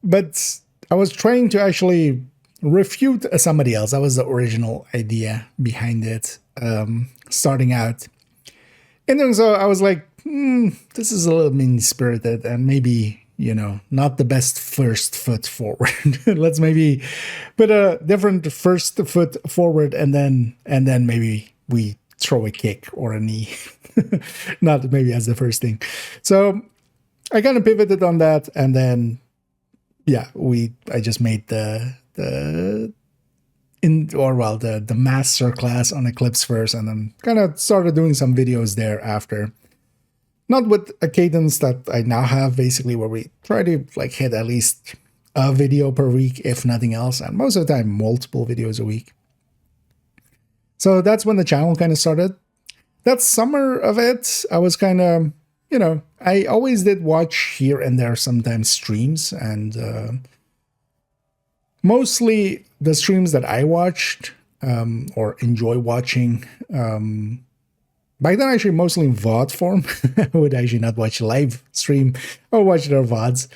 But I was trying to actually refute somebody else. That was the original idea behind it, starting out. And then so I was like, this is a little mean-spirited and maybe, not the best first foot forward. Let's maybe put a different first foot forward and then maybe we throw a kick or a knee. Not maybe as the first thing. So I kind of pivoted on that, and then yeah, I just made the master class on Eclipse first, and then kind of started doing some videos there after. Not with a cadence that I now have, basically, where we try to like hit at least a video per week, if nothing else, and most of the time multiple videos a week. So that's when the channel kind of started. That summer of it, I was kind of, I always did watch here and there sometimes streams, and mostly the streams that I watched or enjoy watching, back then actually mostly in VOD form. I would actually not watch live stream or watch their VODs.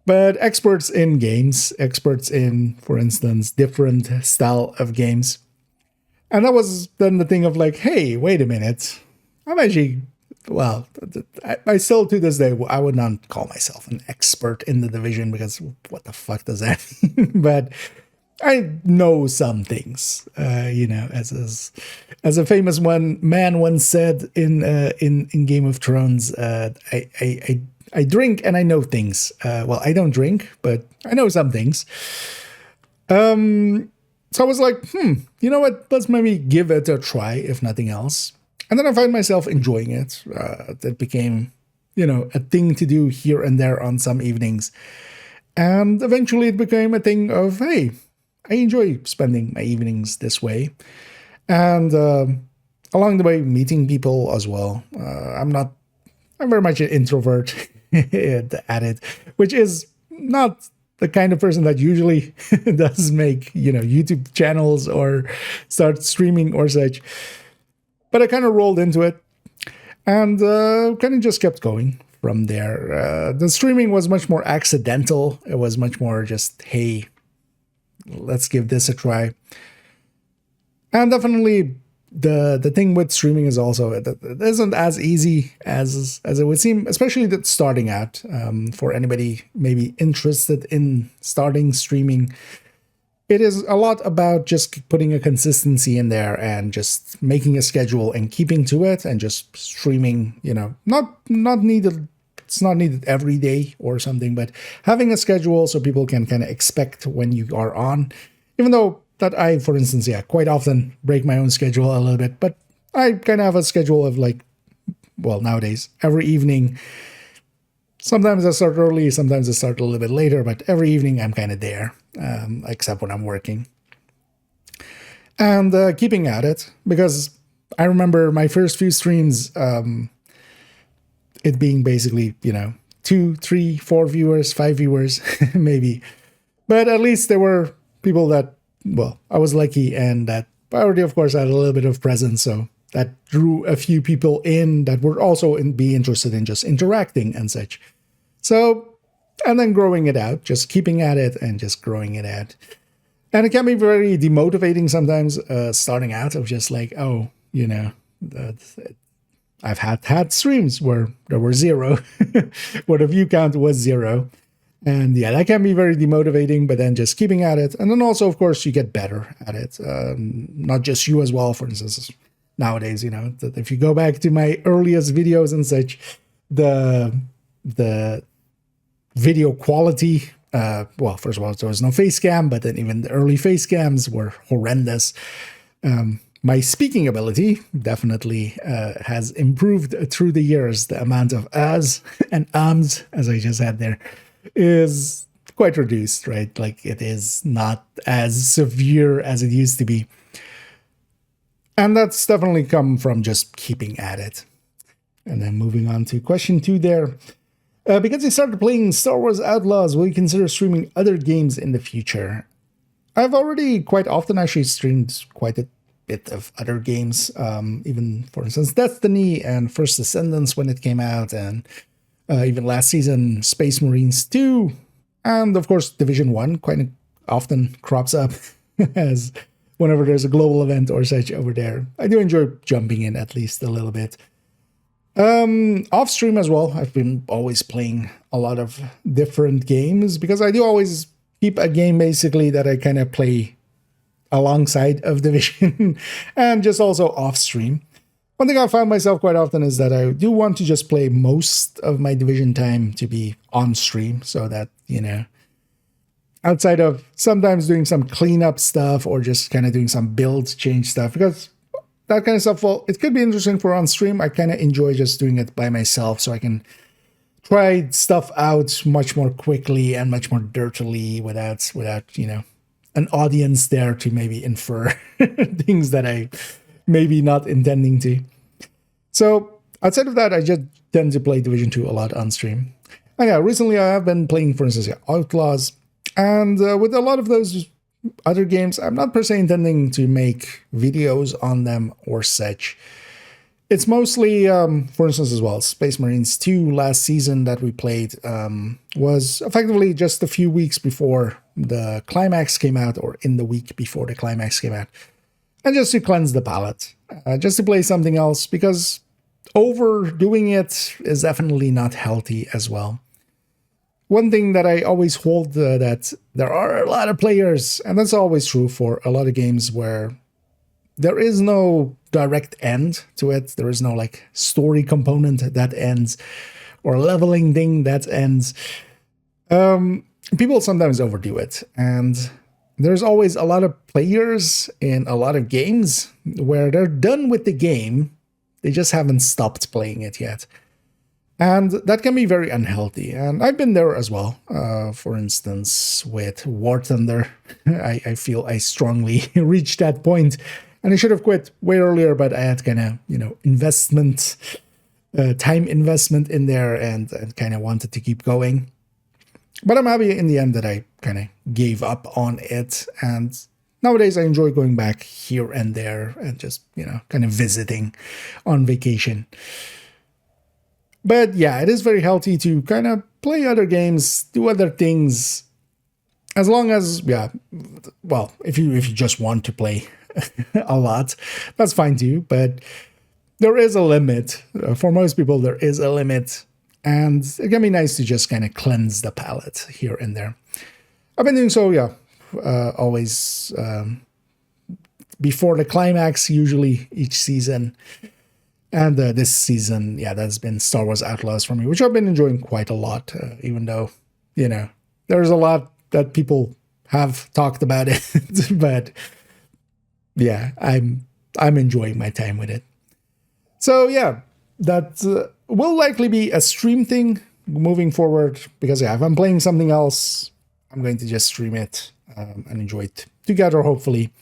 But experts in games, experts in, for instance, different style of games. And that was then the thing of like, hey, wait a minute. I'm actually, well, I still to this day, I would not call myself an expert in the Division, because what the fuck does that mean? But I know some things, as a famous man once said in Game of Thrones, I drink and I know things. Well, I don't drink, but I know some things. So I was like, you know what? Let's maybe give it a try, if nothing else. And then I find myself enjoying it. That became, a thing to do here and there on some evenings. And eventually it became a thing of, hey, I enjoy spending my evenings this way. And along the way, meeting people as well. I'm very much an introvert at it, which is not the kind of person that usually does make, YouTube channels or start streaming or such. But I kind of rolled into it and kind of just kept going from there. The streaming was much more accidental. It was much more just, hey, let's give this a try. And definitely the thing with streaming is also it isn't as easy as it would seem, especially that starting out. For anybody maybe interested in starting streaming, it is a lot about just putting a consistency in there and just making a schedule and keeping to it and just streaming, not needed. It's not needed every day or something, but having a schedule so people can kind of expect when you are on, even though that I, for instance, quite often break my own schedule a little bit, but I kind of have a schedule of like, well, nowadays, every evening. Sometimes I start early, sometimes I start a little bit later, but every evening I'm kind of there, except when I'm working. And keeping at it, because I remember my first few streams, it being basically, 2, 3, 4 viewers, 5 viewers, maybe. But at least there were people that, well, I was lucky, and that already, of course, had a little bit of presence, so that drew a few people in that would also be interested in just interacting and such. So, and then growing it out, just keeping at it and just growing it out. And it can be very demotivating sometimes, starting out of just like, oh, you know, I've had streams where there were 0, where the view count was 0. And yeah, that can be very demotivating, but then just keeping at it. And then also, of course, you get better at it. Not just you as well, for instance, nowadays, you know, that if you go back to my earliest videos and such, the video quality, well, first of all, there was no face cam, but then even the early face cams were horrendous. My speaking ability definitely has improved through the years. The amount of ahs and ums, as I just had there, is quite reduced, right? Like it is not as severe as it used to be. And that's definitely come from just keeping at it. And then moving on to question 2 there. Because you started playing Star Wars Outlaws, will you consider streaming other games in the future? I've already quite often actually streamed quite a bit of other games. Even, for instance, Destiny and First Ascendance when it came out, and even last season, Space Marines 2, and of course, Division 1 quite often crops up as whenever there's a global event or such over there. I do enjoy jumping in at least a little bit. Off stream as well, I've been always playing a lot of different games because I do always keep a game basically that I kind of play alongside of Division and just also off stream. One thing I found myself quite often is that I do want to just play most of my Division time to be on stream so that, you know, outside of sometimes doing some cleanup stuff or just kind of doing some build change stuff, because that kind of stuff, well, it could be interesting for on stream. I kind of enjoy just doing it by myself so I can try stuff out much more quickly and much more dirtily without, you know, an audience there to maybe infer things that I maybe not intending to. So outside of that, I just tend to play Division 2 a lot on stream. And yeah, recently I have been playing, for instance, Outlaws. And with a lot of those other games, I'm not per se intending to make videos on them or such. It's mostly, for instance, as well, Space Marines 2 last season that we played was effectively just a few weeks before the climax came out, or in the week before the climax came out. And just to cleanse the palate, just to play something else, because overdoing it is definitely not healthy as well. One thing that I always hold that there are a lot of players, and that's always true for a lot of games where there is no direct end to it. There is no like story component that ends or leveling thing that ends. People sometimes overdo it, and there's always a lot of players in a lot of games where they're done with the game. They just haven't stopped playing it yet. And that can be very unhealthy. And I've been there as well. For instance, with War Thunder, I feel I strongly reached that point. And I should have quit way earlier, but I had kind of, you know, investment, time investment in there and kind of wanted to keep going. But I'm happy in the end that I kind of gave up on it. And nowadays I enjoy going back here and there and just, you know, kind of visiting on vacation. But yeah, it is very healthy to kind of play other games, do other things, as long as, yeah, well, if you just want to play a lot, that's fine too. But there is a limit. For most people, there is a limit. And it can be nice to just kind of cleanse the palate here and there. I've been doing so, yeah, always before the climax, usually each season. And this season, yeah, that's been Star Wars Outlaws for me, which I've been enjoying quite a lot, even though, you know, there's a lot that people have talked about it. But yeah, I'm enjoying my time with it. So yeah, that will likely be a stream thing moving forward, because yeah, if I'm playing something else, I'm going to just stream it and enjoy it together, hopefully.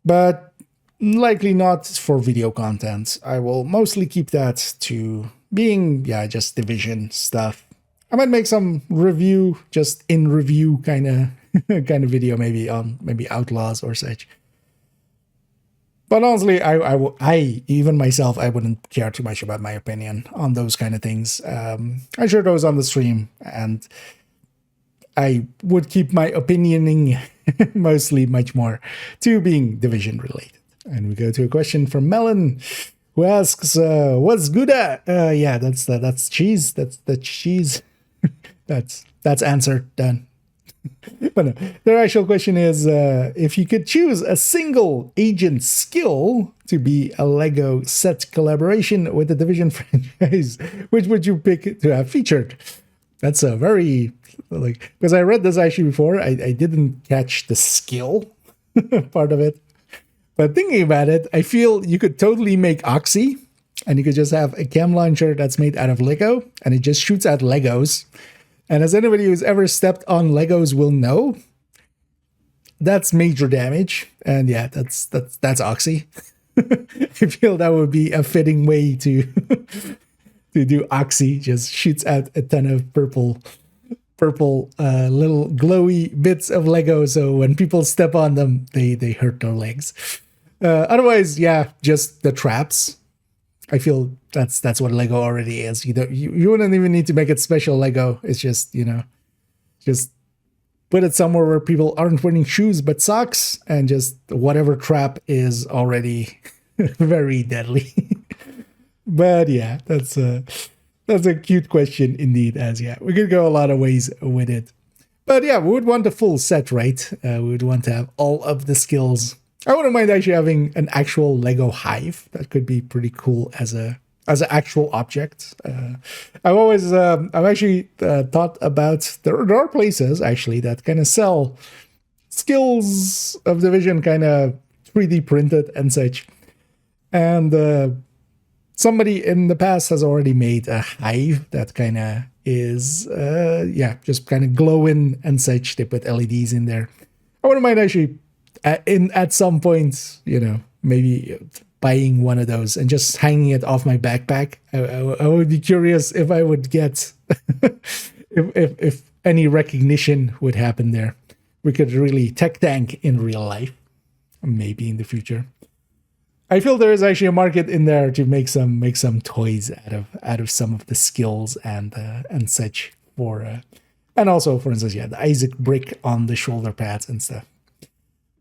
But likely not for video content. I will mostly keep that to being, yeah, just Division stuff. I might make some review, just in review kind of video, maybe on maybe Outlaws or such. But honestly, I even myself, I wouldn't care too much about my opinion on those kind of things. I share those on the stream, and I would keep my opinioning mostly much more to being division related. And we go to a question from Melon, who asks, "What's Gouda?" Yeah, that's cheese. That's the cheese. that's answered. Done. But no, the actual question is, if you could choose a single agent skill to be a Lego set collaboration with the Division franchise, which would you pick to have featured? That's a very, like, because I read this actually before, I didn't catch the skill part of it. But thinking about it, I feel you could totally make Oxy, and you could just have a cam launcher that's made out of Lego, and it just shoots out Legos. And as anybody who's ever stepped on Legos will know, that's major damage. And yeah, that's Oxy. I feel that would be a fitting way to to do Oxy. Just shoots out a ton of purple little glowy bits of Lego. So when people step on them, they hurt their legs. Otherwise, yeah, just the traps. I feel that's what Lego already is. You wouldn't even need to make it special Lego. It's just, just put it somewhere where people aren't wearing shoes but socks, and just whatever trap is already very deadly. But yeah, that's a cute question indeed. As yeah, we could go a lot of ways with it. But yeah, we would want the full set, right? We would want to have all of the skills. I wouldn't mind actually having an actual Lego hive. That could be pretty cool as an actual object. I've actually thought about there are places actually that kind of sell skills of Division kind of 3D printed and such. And somebody in the past has already made a hive that kind of is just kind of glowing and such. They put LEDs in there. I wouldn't mind actually at some point, maybe buying one of those and just hanging it off my backpack. I would be curious if I would get if any recognition would happen there. We could really tech tank in real life, maybe in the future. I feel there is actually a market in there to make some toys out of some of the skills and such for and also, for instance, the Isaac brick on the shoulder pads and stuff.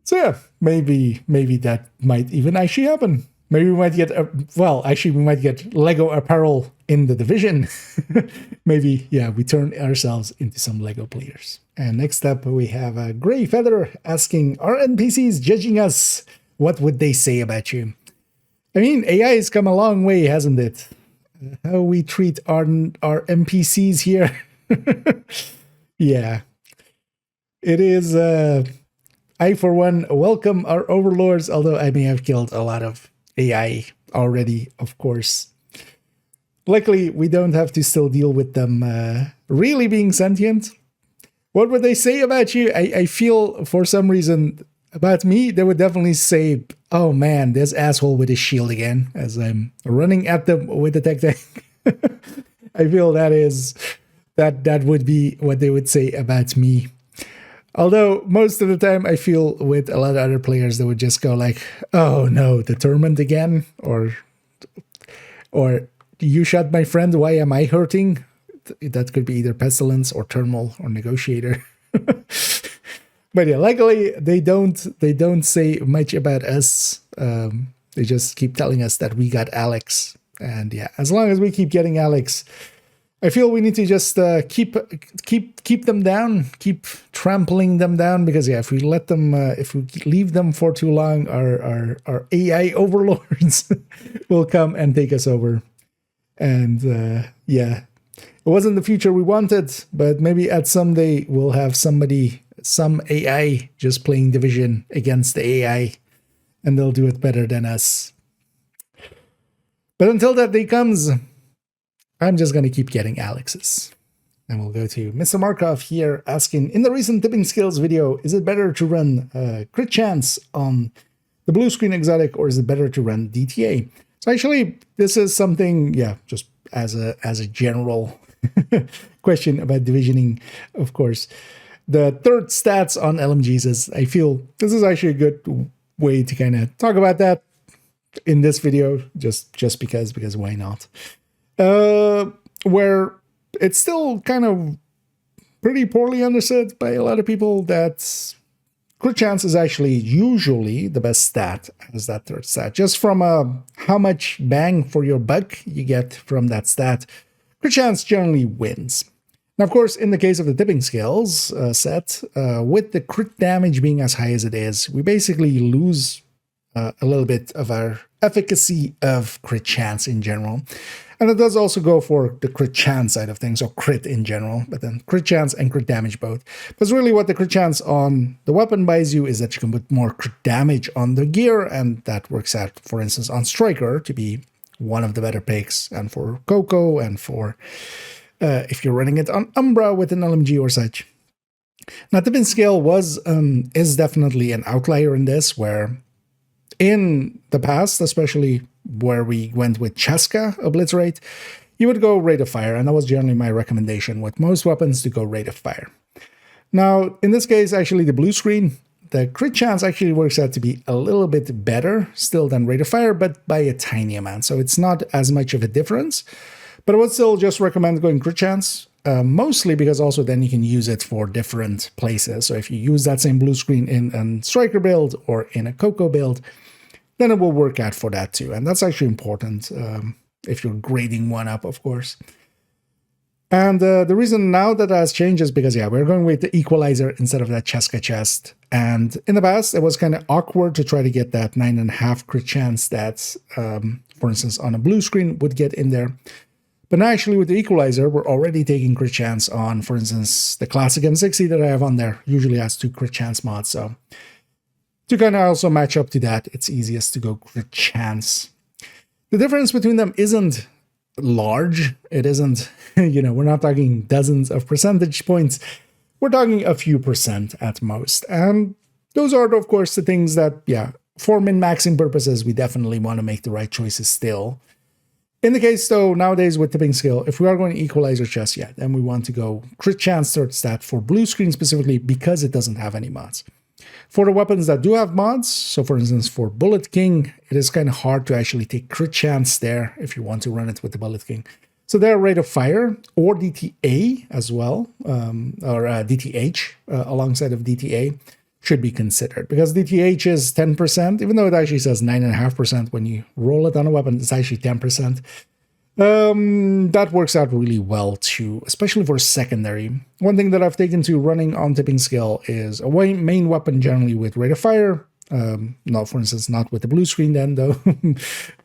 So yeah, maybe that might even actually happen. Maybe we might get we might get Lego apparel in the Division. Maybe, we turn ourselves into some Lego players. And next up, we have a Gray Feather asking, are NPCs judging us? What would they say about you? I mean, AI has come a long way, hasn't it? How we treat our NPCs here. Yeah. It is... I, for one, welcome our overlords, although I may have killed a lot of AI already, of course. Luckily, we don't have to still deal with them really being sentient. What would they say about you? I feel, for some reason, about me, they would definitely say, oh man, this asshole with his shield again, as I'm running at them with the tech tank. I feel that would be what they would say about me. Although most of the time I feel with a lot of other players, they would just go like, oh no, determined again, or you shot my friend, why am I hurting? That could be either pestilence or thermal or negotiator. But yeah, luckily they don't say much about us. They just keep telling us that we got Alex. And yeah, as long as we keep getting Alex, I feel we need to just keep them down, keep trampling them down, because if we let them, if we leave them for too long, our AI overlords will come and take us over. And it wasn't the future we wanted, but maybe at some day we'll have some AI just playing Division against the AI, and they'll do it better than us. But until that day comes, I'm just going to keep getting Alex's. And we'll go to Mr. Markov here asking, in the recent tipping skills video, is it better to run crit chance on the blue screen exotic, or is it better to run DTA? So actually, this is something, just as a general question about divisioning, of course. The third stats on LMGs is, I feel this is actually a good way to kind of talk about that. in this video, just because why not? Where it's still kind of pretty poorly understood by a lot of people that crit chance is actually usually the best stat as that third stat. Just from how much bang for your buck you get from that stat, crit chance generally wins. Now, of course, in the case of the tipping scales set, with the crit damage being as high as it is, we basically lose a little bit of our efficacy of crit chance in general. And it does also go for the crit chance side of things, or crit in general, but then crit chance and crit damage both. Because really what the crit chance on the weapon buys you is that you can put more crit damage on the gear, and that works out, for instance, on Striker to be one of the better picks, and for Coco, and for if you're running it on Umbra with an LMG or such. Now, tipping scale is definitely an outlier in this, where in the past, especially where we went with Cheska Obliterate, you would go rate of fire, and that was generally my recommendation with most weapons, to go rate of fire. Now, in this case, actually the blue screen, the crit chance actually works out to be a little bit better still than rate of fire, but by a tiny amount, so it's not as much of a difference. But I would still just recommend going crit chance, mostly because also then you can use it for different places. So if you use that same blue screen in a Striker build or in a Coco build, then it will work out for that too. And that's actually important if you're grading one up, of course. And the reason now that has changed is because, yeah, we're going with the equalizer instead of that Cheska chest. And in the past, it was kind of awkward to try to get that 9.5 crit chance that, for instance, on a blue screen would get in there. But now actually with the equalizer, we're already taking crit chance on, for instance, the classic M60 that I have on there usually has 2 crit chance mods. So to kind of also match up to that, it's easiest to go crit chance. The difference between them isn't large. It isn't, we're not talking dozens of percentage points. We're talking a few percent at most. And those are, of course, the things that, yeah, for min-maxing purposes, we definitely want to make the right choices still. In the case, though, nowadays with tipping scale, if we are going to equalizer chest, yeah, then we want to go crit chance third stat for blue screen specifically because it doesn't have any mods. For the weapons that do have mods, so for instance for Bullet King, it is kind of hard to actually take crit chance there if you want to run it with the Bullet King. So their rate of fire or DTA as well, or DTH alongside of DTA should be considered, because DTH is 10%, even though it actually says 9.5% when you roll it on a weapon, it's actually 10%. That works out really well too, especially for secondary. One thing that I've taken to running on tipping scale is a main weapon generally with rate of fire. Not, for instance, not with the blue screen then though,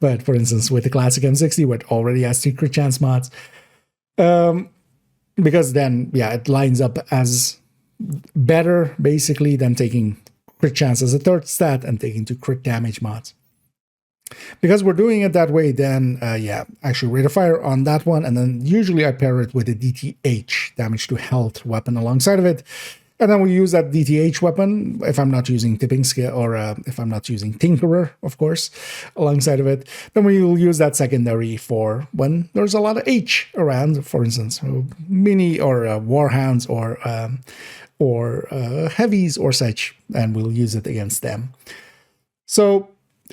but for instance with the classic M60, which already has 2 crit chance mods. Because then, yeah, it lines up as better basically than taking crit chance as a third stat and taking 2 crit damage mods. Because we're doing it that way, then yeah, actually rate of fire on that one, and then usually I pair it with a DTH, damage to health weapon alongside of it. And then we use that DTH weapon if I'm not using tipping scale, or if I'm not using Tinkerer, of course, alongside of it. Then we will use that secondary for when there's a lot of H around, for instance, mini or warhounds or heavies or such, and we'll use it against them. So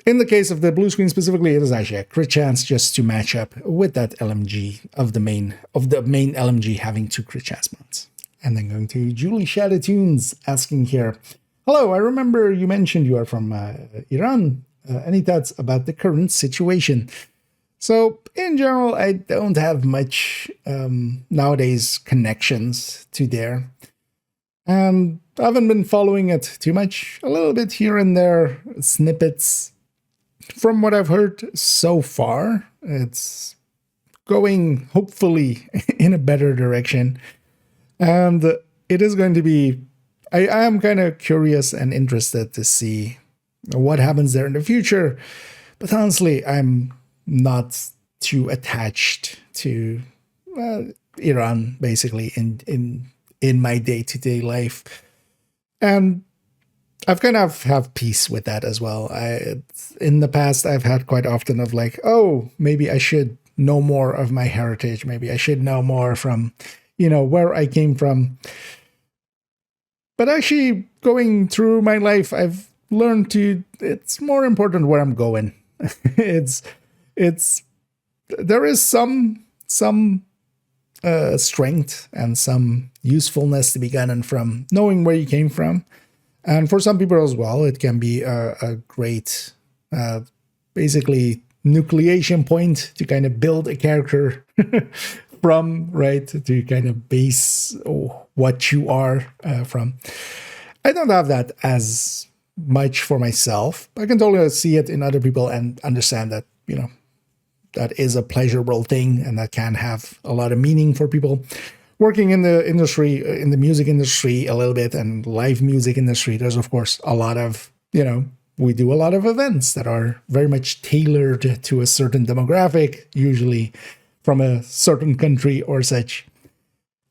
in the case of the blue screen specifically, it is actually a crit chance just to match up with that LMG of the main LMG having 2 crit chance mods. And then going to Julie Shadowtunes asking here, hello, I remember you mentioned you are from Iran. Any thoughts about the current situation? So in general, I don't have much nowadays connections to there. And I haven't been following it too much, a little bit here and there, snippets. From what I've heard so far, it's going hopefully in a better direction. And it is going to be, I am kind of curious and interested to see what happens there in the future. But honestly, I'm not too attached to Iran, basically, in my day-to-day life. And I've kind of have peace with that as well. In the past, I've had quite often of like, oh, maybe I should know more of my heritage. Maybe I should know more from, where I came from. But actually, going through my life, I've learned it's more important where I'm going. it's there is some strength and some usefulness to be gotten from knowing where you came from. And for some people as well, it can be a great, basically, nucleation point to kind of build a character from, right? To kind of base what you are from. I don't have that as much for myself. I can totally see it in other people and understand that, that is a pleasurable thing and that can have a lot of meaning for people. Working in the industry, in the music industry a little bit and live music industry, there's of course a lot of, we do a lot of events that are very much tailored to a certain demographic, usually from a certain country or such.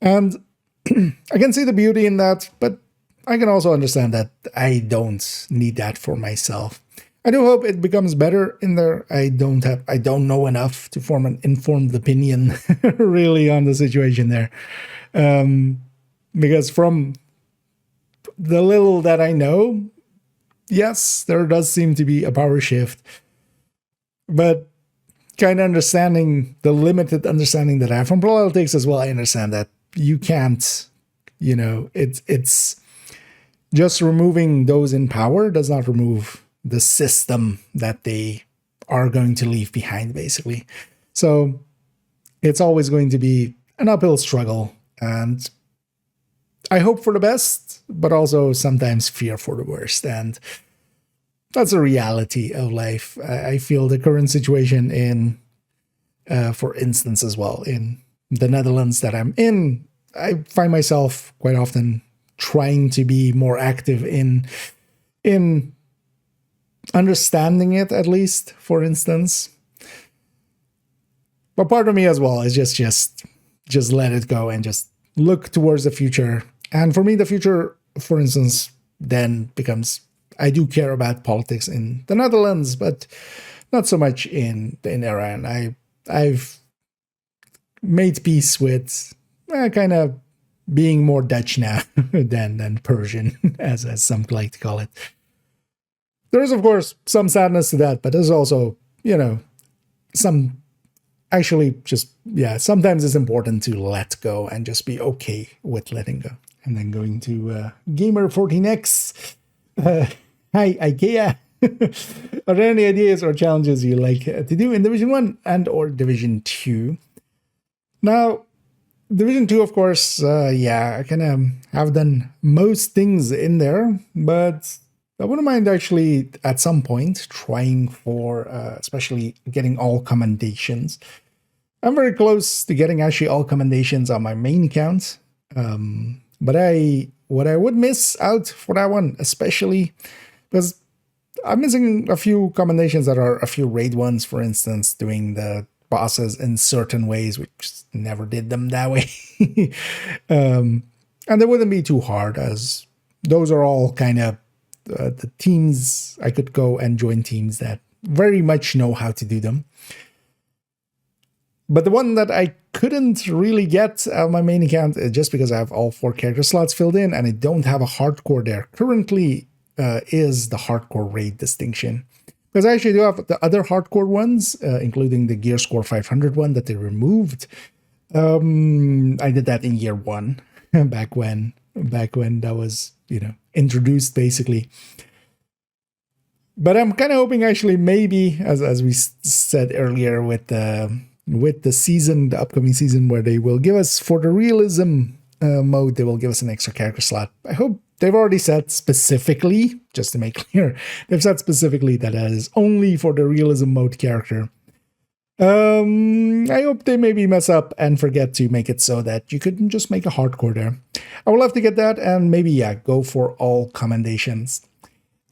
And I can see the beauty in that, but I can also understand that I don't need that for myself. I do hope it becomes better in there. I don't know enough to form an informed opinion really on the situation there. Because from the little that I know, yes, there does seem to be a power shift. But kind of understanding the limited understanding that I have from politics as well, I understand that you can't, it's just removing those in power does not remove the system that they are going to leave behind, basically. So it's always going to be an uphill struggle. And I hope for the best, but also sometimes fear for the worst. And that's a reality of life. I feel the current situation in, for instance, as well, in the Netherlands that I'm in, I find myself quite often trying to be more active in understanding it, at least, for instance. But part of me as well is just let it go and just look towards the future. And for me, the future, for instance, then becomes, I do care about politics in the Netherlands, but not so much in Iran. I've made peace with kind of being more Dutch now than Persian, as some like to call it. There is, of course, some sadness to that, but there's also, some actually sometimes it's important to let go and just be okay with letting go. And then going to Gamer14x. Hi, IKEA. Are there any ideas or challenges you like to do in Division 1 and or Division 2? Now, Division 2, of course, I kind of have done most things in there, but I wouldn't mind actually at some point trying for, especially getting all commendations. I'm very close to getting actually all commendations on my main account. But what I would miss out for that one, especially, because I'm missing a few commendations that are a few raid ones, for instance, doing the bosses in certain ways, which never did them that way. And they wouldn't be too hard, as those are all kind of the teams. I could go and join teams that very much know how to do them. But the one that I couldn't really get on my main account, just because I have all 4 character slots filled in and I don't have a hardcore there currently, is the hardcore raid distinction. Because I actually do have the other hardcore ones, including the Gear Score 500 one that they removed. I did that in year 1, back when that was, introduced basically. But I'm kind of hoping actually maybe, as we said earlier, with the season, the upcoming season, where they will give us, for the realism mode, they will give us an extra character slot. I hope they've already said specifically, just to make clear, they've said specifically that is only for the realism mode character. I hope they maybe mess up and forget to make it so that you could just make a hardcore there. I would love to get that and maybe, go for all commendations.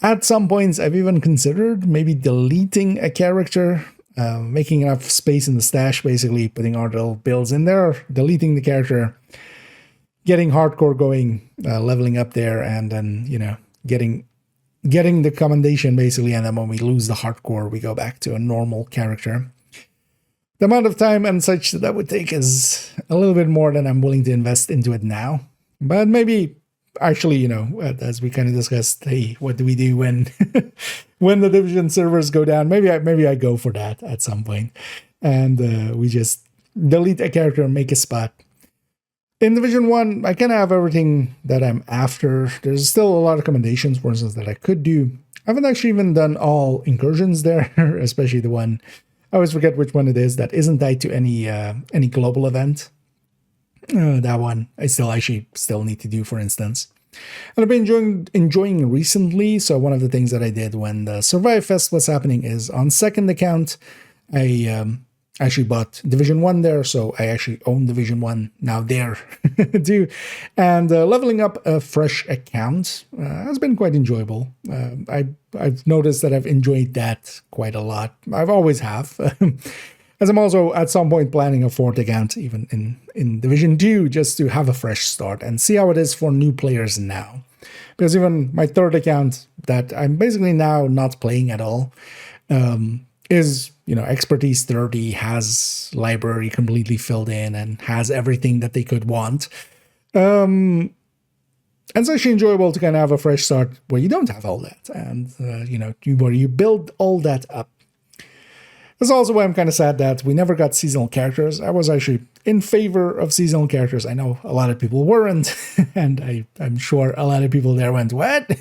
At some points, I've even considered maybe deleting a character, making enough space in the stash, basically putting our little builds in there, deleting the character, getting hardcore going, leveling up there, and then, getting the commendation basically, and then when we lose the hardcore, we go back to a normal character. The amount of time and such that would take is a little bit more than I'm willing to invest into it now. But maybe actually, as we kind of discussed, hey, what do we do when when the Division servers go down? Maybe I go for that at some point, and we just delete a character and make a spot. In Division 1, I kind of have everything that I'm after. There's still a lot of recommendations, for instance, that I could do. I haven't actually even done all incursions there, especially the one, I always forget which one it is, that isn't tied to any global event. That one I still need to do, for instance. And I've been enjoying recently, so one of the things that I did when the Survive Fest was happening is on second account, I actually bought Division 1 there, so I actually own Division 1 now there too. And leveling up a fresh account has been quite enjoyable. I've noticed that I've enjoyed that quite a lot. I've always have. As I'm also at some point planning a fourth account, even in Division 2, just to have a fresh start and see how it is for new players now. Because even my third account that I'm basically now not playing at all is, expertise 30, has library completely filled in and has everything that they could want. And it's actually enjoyable to kind of have a fresh start where you don't have all that. And, where you build all that up. That's also why I'm kind of sad that we never got seasonal characters. I was actually in favor of seasonal characters. I know a lot of people weren't, and I'm sure a lot of people there went, what?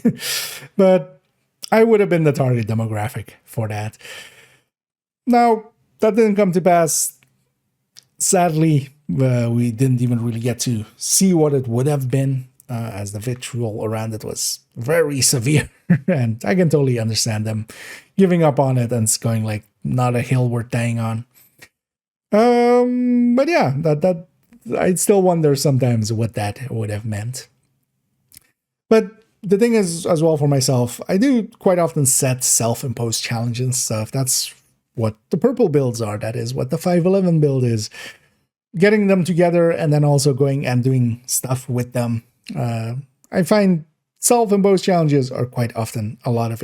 But I would have been the target demographic for that. Now, that didn't come to pass. Sadly, we didn't even really get to see what it would have been, as the vitriol around it was very severe. And I can totally understand them giving up on it and it's going like, not a hill worth dying on. But yeah, that I still wonder sometimes what that would have meant. But the thing is, as well, for myself, I do quite often set self-imposed challenges and stuff. That's what the purple builds are. That is what the 511 build is. Getting them together and then also going and doing stuff with them. I find self-imposed challenges are quite often a lot of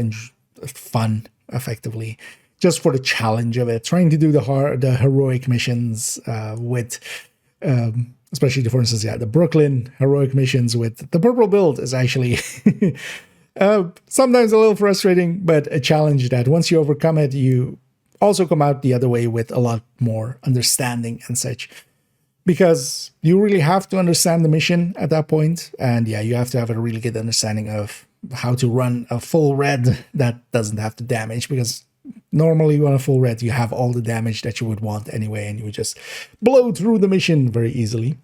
fun, effectively. Just for the challenge of it, trying to do the heroic missions with, especially for instance, the Brooklyn heroic missions with the purple build is actually sometimes a little frustrating, but a challenge that once you overcome it, you also come out the other way with a lot more understanding and such. Because you really have to understand the mission at that point, and you have to have a really good understanding of how to run a full red that doesn't have to damage, because normally on a full red, you have all the damage that you would want anyway, and you would just blow through the mission very easily.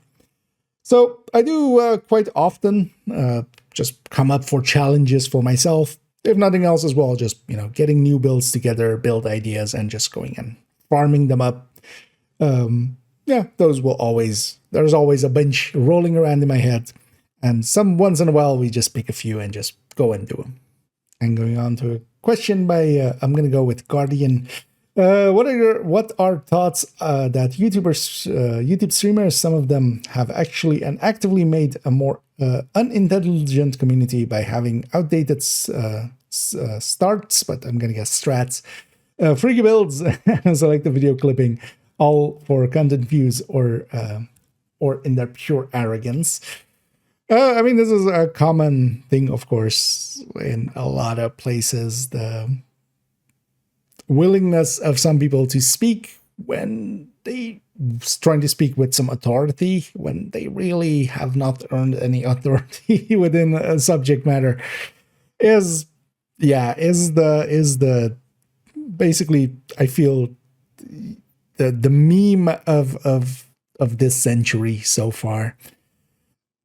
So I do quite often just come up for challenges for myself. If nothing else as well, just, getting new builds together, build ideas, and just going and farming them up. Those will there's always a bunch rolling around in my head. And once in a while, we just pick a few and just go and do them. And going on to a question by, I'm going to go with Guardian. What are thoughts that YouTube streamers, some of them have actually and actively made a more unintelligent community by having outdated starts, but I'm going to guess strats, freaky builds, and selective video clipping, all for content views or in their pure arrogance? This is a common thing, of course, in a lot of places. The willingness of some people to speak when they trying to speak with some authority when they really have not earned any authority within a subject matter is the basically, I feel, the meme of this century so far.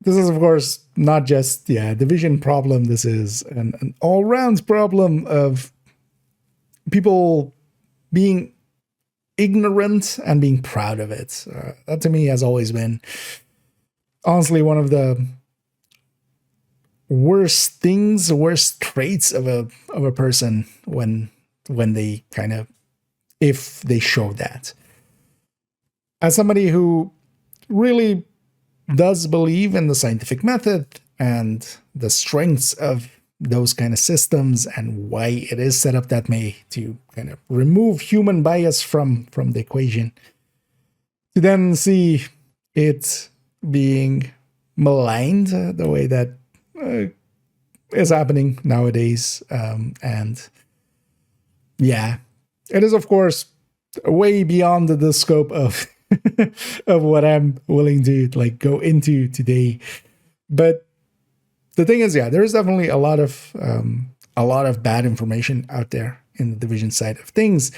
This is, of course, not just division problem. This is an all-round problem of people being ignorant and being proud of it. That to me has always been, honestly, one of the worst traits of a person when they if they show that. As somebody who really does believe in the scientific method and the strengths of those kind of systems and why it is set up that way to kind of remove human bias from the equation, to then see it being maligned the way that is happening nowadays. And yeah, it is, of course, way beyond the scope of of what I'm willing to like go into today. But the thing is, yeah, there's definitely a lot of bad information out there in the division side of things.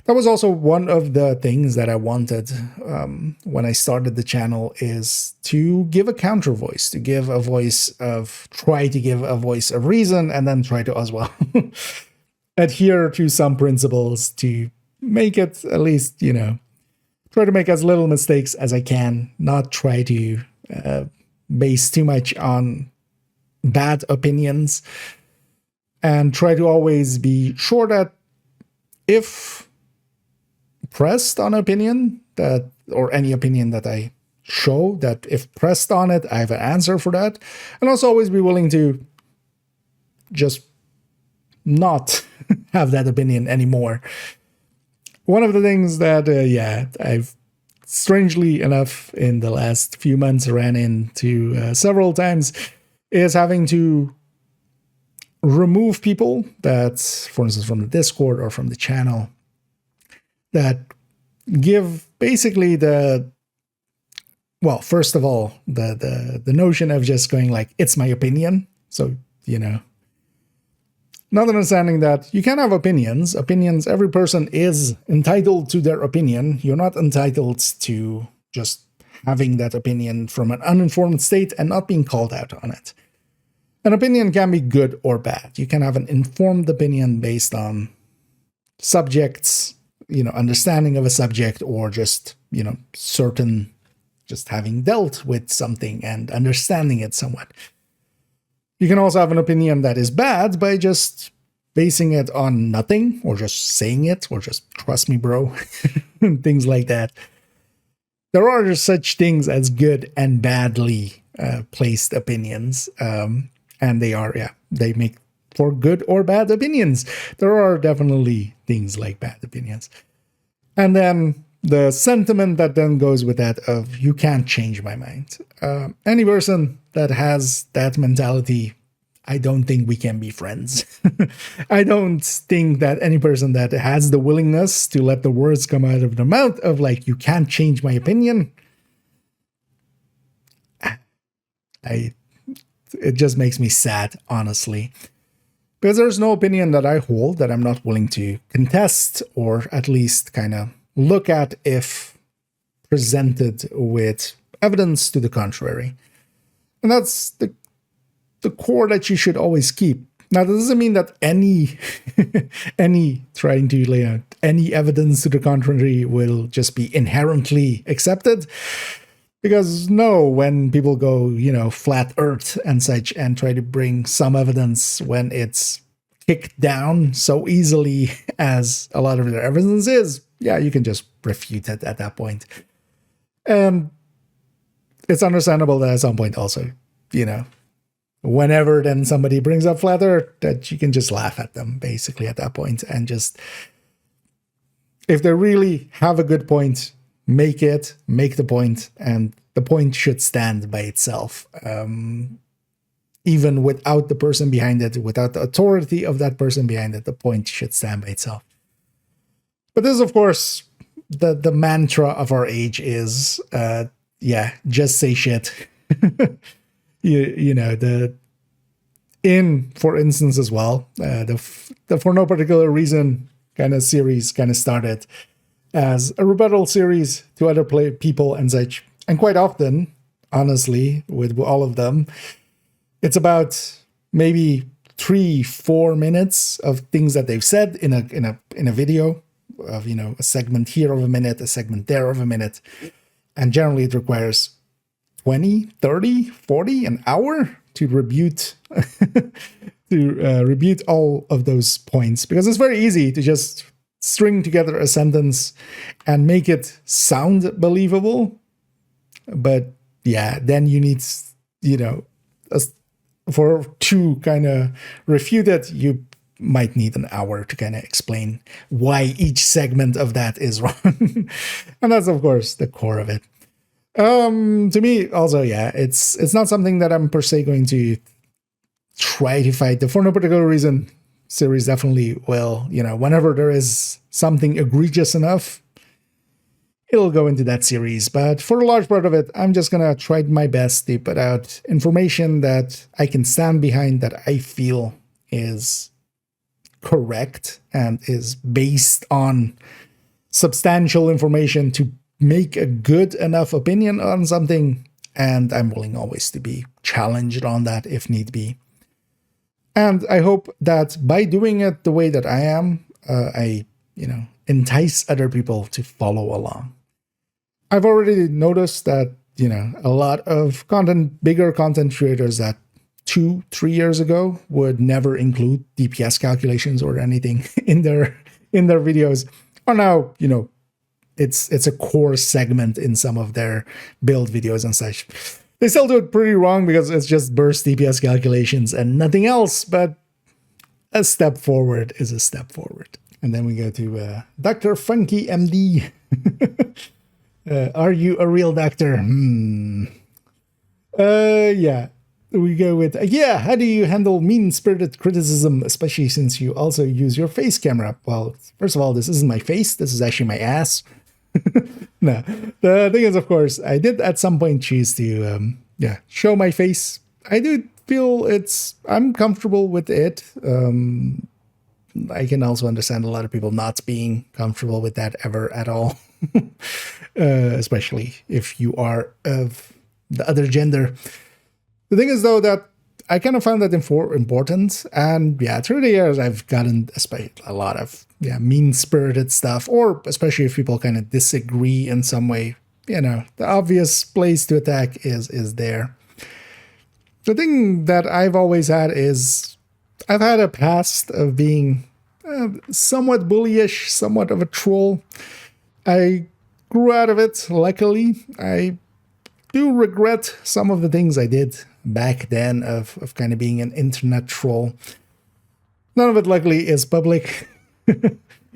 That was also one of the things that I wanted when I started the channel, is to give a counter voice, to give a voice of, try to give a voice of reason, and then try to as well adhere to some principles to make it at least, you know, try to make as little mistakes as I can, not try to base too much on bad opinions, and try to always be sure that if pressed on opinion, that, or any opinion that I show, that if pressed on it, I have an answer for that. And also always be willing to just not have that opinion anymore. One of the things that, yeah, I've strangely enough in the last few months ran into several times is having to remove people that, for instance, from the Discord or from the channel, that give basically the, well, first of all, the notion of just going like, it's my opinion. So, you know, not understanding that you can have opinions. Opinions, every person is entitled to their opinion. You're not entitled to just having that opinion from an uninformed state and not being called out on it. An opinion can be good or bad. You can have an informed opinion based on subjects, you know, understanding of a subject, or just, you know, certain, just having dealt with something and understanding it somewhat. You can also have an opinion that is bad by just basing it on nothing, or just saying it, or just trust me, bro, things like that. There are such things as good and badly placed opinions, and they are, yeah, they make for good or bad opinions. There are definitely things like bad opinions. And then the sentiment that then goes with that of, you can't change my mind. Any person that has that mentality, I don't think we can be friends. I don't think that any person that has the willingness to let the words come out of their mouth of like, you can't change my opinion, it just makes me sad, honestly. Because there's no opinion that I hold that I'm not willing to contest, or at least kind of look at if presented with evidence to the contrary. And that's the core that you should always keep. Now, that doesn't mean that any trying to lay out any evidence to the contrary will just be inherently accepted. Because no, when people go, you know, flat earth and such, and try to bring some evidence when it's kicked down so easily as a lot of their evidence is, yeah, you can just refute it at that point. And it's understandable that at some point also, you know, whenever then somebody brings up flat earth, that you can just laugh at them basically at that point, and just, if they really have a good point, make the point, and the point should stand by itself. Even without the person behind it, without the authority of that person behind it, the point should stand by itself. But this is, of course, the mantra of our age is, yeah, just say shit. you know, for instance as well, the For No Particular Reason kind of series kind of started as a rebuttal series to other people and such. And quite often, honestly, with all of them, it's about maybe 3-4 minutes of things that they've said in a video of, you know, a segment here of a minute, a segment there of a minute. And generally it requires 20, 30, 40, an hour to rebut rebut all of those points, because it's very easy to just string together a sentence and make it sound believable. But yeah, then you need, you know, to kind of refute it, you might need an hour to kind of explain why each segment of that is wrong. And that's, of course, the core of it. To me, also, yeah, it's not something that I'm per se going to try to fight the for no particular reason series definitely will, whenever there is something egregious enough, it'll go into that series. But for a large part of it, I'm just gonna try my best to put out information that I can stand behind, that I feel is correct and is based on substantial information to make a good enough opinion on something. And I'm willing always to be challenged on that if need be. And I hope that by doing it the way that I am, I entice other people to follow along. I've already noticed that, a lot of bigger content creators that 2-3 years ago would never include DPS calculations or anything in their videos are now, it's a core segment in some of their build videos and such. They still do it pretty wrong because it's just burst DPS calculations and nothing else, but a step forward is a step forward. And then we go to Dr. Funky MD. Are you a real doctor? Yeah. We go with, how do you handle mean-spirited criticism, especially since you also use your face camera? Well, first of all, this isn't my face. This is actually my ass. No, the thing is, of course, I did at some point choose to, show my face. I do feel I'm comfortable with it. I can also understand a lot of people not being comfortable with that ever at all. Especially if you are of the other gender. The thing is, though, that I kind of found that important. And through the years, I've gotten a lot of mean-spirited stuff, or especially if people kind of disagree in some way, the obvious place to attack is there. The thing that I've always had is I've had a past of being somewhat bullyish, somewhat of a troll. I grew out of it, luckily. I do regret some of the things I did back then of kind of being an internet troll. None of it, luckily, is public.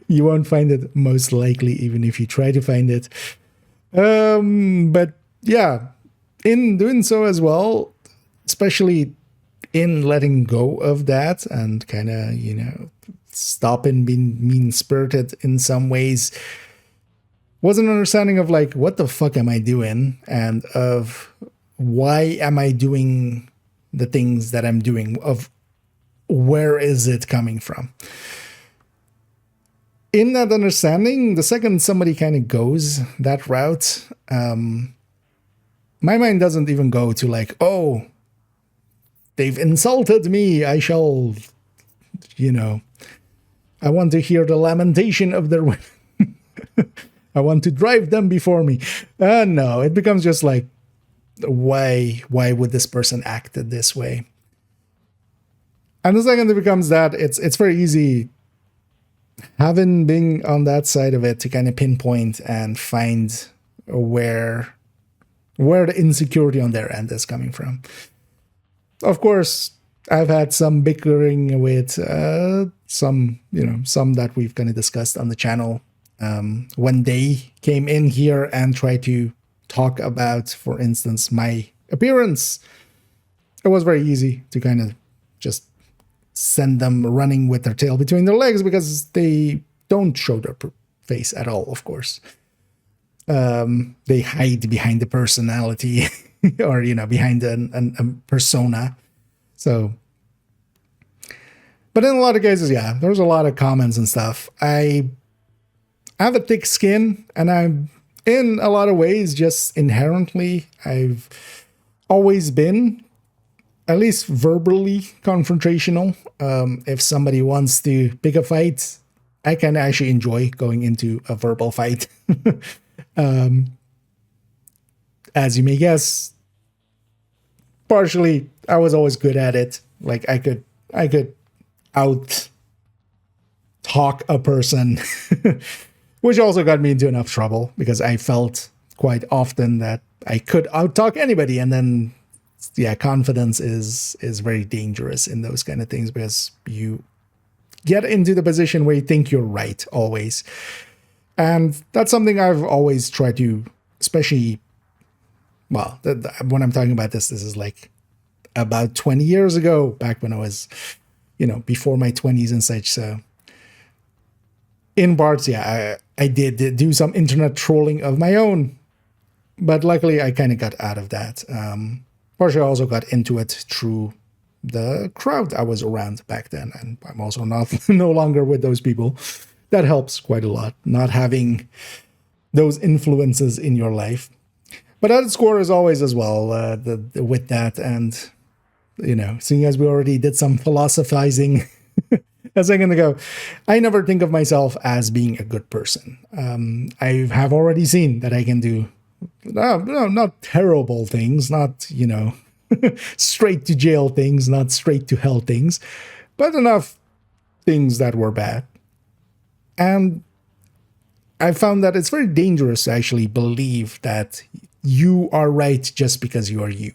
You won't find it, most likely, even if you try to find it. But in doing so as well, especially in letting go of that and kind of, stopping being mean-spirited in some ways, was an understanding of like, what the fuck am I doing? And of why am I doing the things that I'm doing? Of where is it coming from? In that understanding, the second somebody kind of goes that route, my mind doesn't even go to like, oh, they've insulted me. I shall, I want to hear the lamentation of their women. I want to drive them before me. No, it becomes just like, why would this person act this way? And the second it becomes that, it's very easy, having been on that side of it, to kind of pinpoint and find where the insecurity on their end is coming from. Of course, I've had some bickering with some that we've kind of discussed on the channel. When they came in here and tried to talk about, for instance, my appearance, it was very easy to kind of just send them running with their tail between their legs, because they don't show their face at all, of course. They hide behind the personality or, behind a persona. So, but in a lot of cases, there's a lot of comments and stuff. I have a thick skin, and I'm, in a lot of ways, just inherently, I've always been, at least verbally, confrontational. If somebody wants to pick a fight, I can actually enjoy going into a verbal fight. As you may guess, partially, I was always good at it. Like, I could out talk a person, which also got me into enough trouble, because I felt quite often that I could out talk anybody. And then, confidence is very dangerous in those kind of things, because you get into the position where you think you're right always. And that's something I've always tried to, especially, when I'm talking about this is like, about 20 years ago, back when I was, before my 20s and such. So in parts, yeah, I did do some internet trolling of my own, but luckily I kind of got out of that. Partially I also got into it through the crowd I was around back then, and I'm also no longer with those people. That helps quite a lot, not having those influences in your life. But at its core, as always, as well, with that, and seeing as we already did some philosophizing a second ago, I never think of myself as being a good person. I have already seen that I can do not terrible things, not straight to jail things, not straight to hell things, but enough things that were bad. And I found that it's very dangerous to actually believe that you are right just because you are you.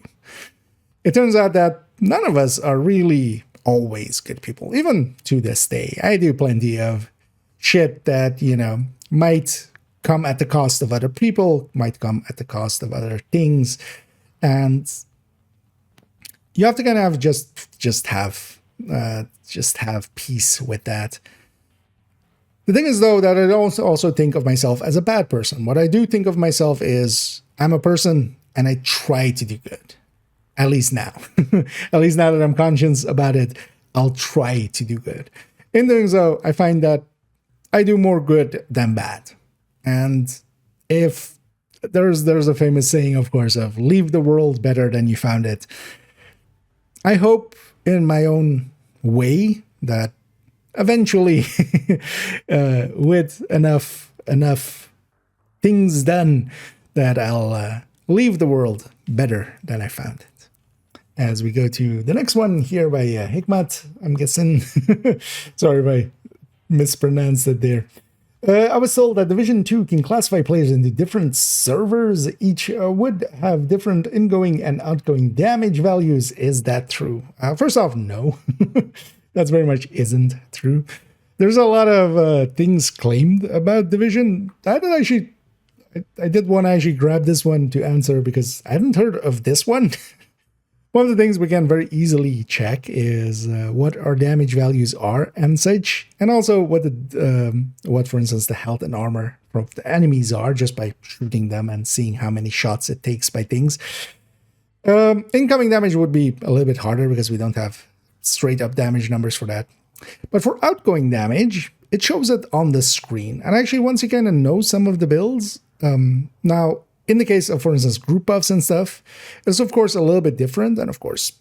It turns out that none of us are really always good people, even to this day. I do plenty of shit that, might come at the cost of other people, might come at the cost of other things. And you have to kind of just have peace with that. The thing is, though, that I don't also think of myself as a bad person. What I do think of myself is I'm a person and I try to do good. At least now. At least now that I'm conscious about it, I'll try to do good. In doing so, I find that I do more good than bad. And if there's a famous saying, of course, of leave the world better than you found it. I hope in my own way that eventually, with enough things done, that I'll leave the world better than I found it. As we go to the next one here by Hikmat, I'm guessing. Sorry if I mispronounced it there. I was told that Division 2 can classify players into different servers. Each would have different ingoing and outgoing damage values. Is that true? First off, no. That's very much isn't true. There's a lot of things claimed about Division. I did want to actually grab this one to answer because I hadn't heard of this one. One of the things we can very easily check is what our damage values are and such, and also what, for instance, the health and armor from the enemies are just by shooting them and seeing how many shots it takes by things. Incoming damage would be a little bit harder because we don't have straight up damage numbers for that. But for outgoing damage, it shows it on the screen. And actually, once you kind of know some of the builds, now, in the case of, for instance, group buffs and stuff, it's of course a little bit different. And of course,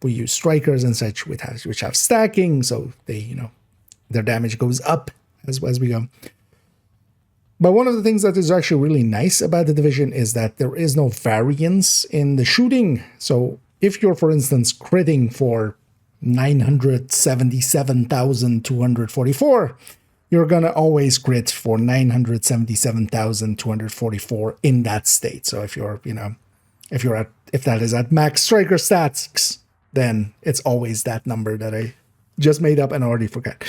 we use strikers and such, which have stacking, so they, their damage goes up as we go. But one of the things that is actually really nice about the Division is that there is no variance in the shooting. So if you're, for instance, critting for 977,244, you're going to always crit for 977,244 in that state. So if that is at max striker stats, then it's always that number that I just made up and already forgot.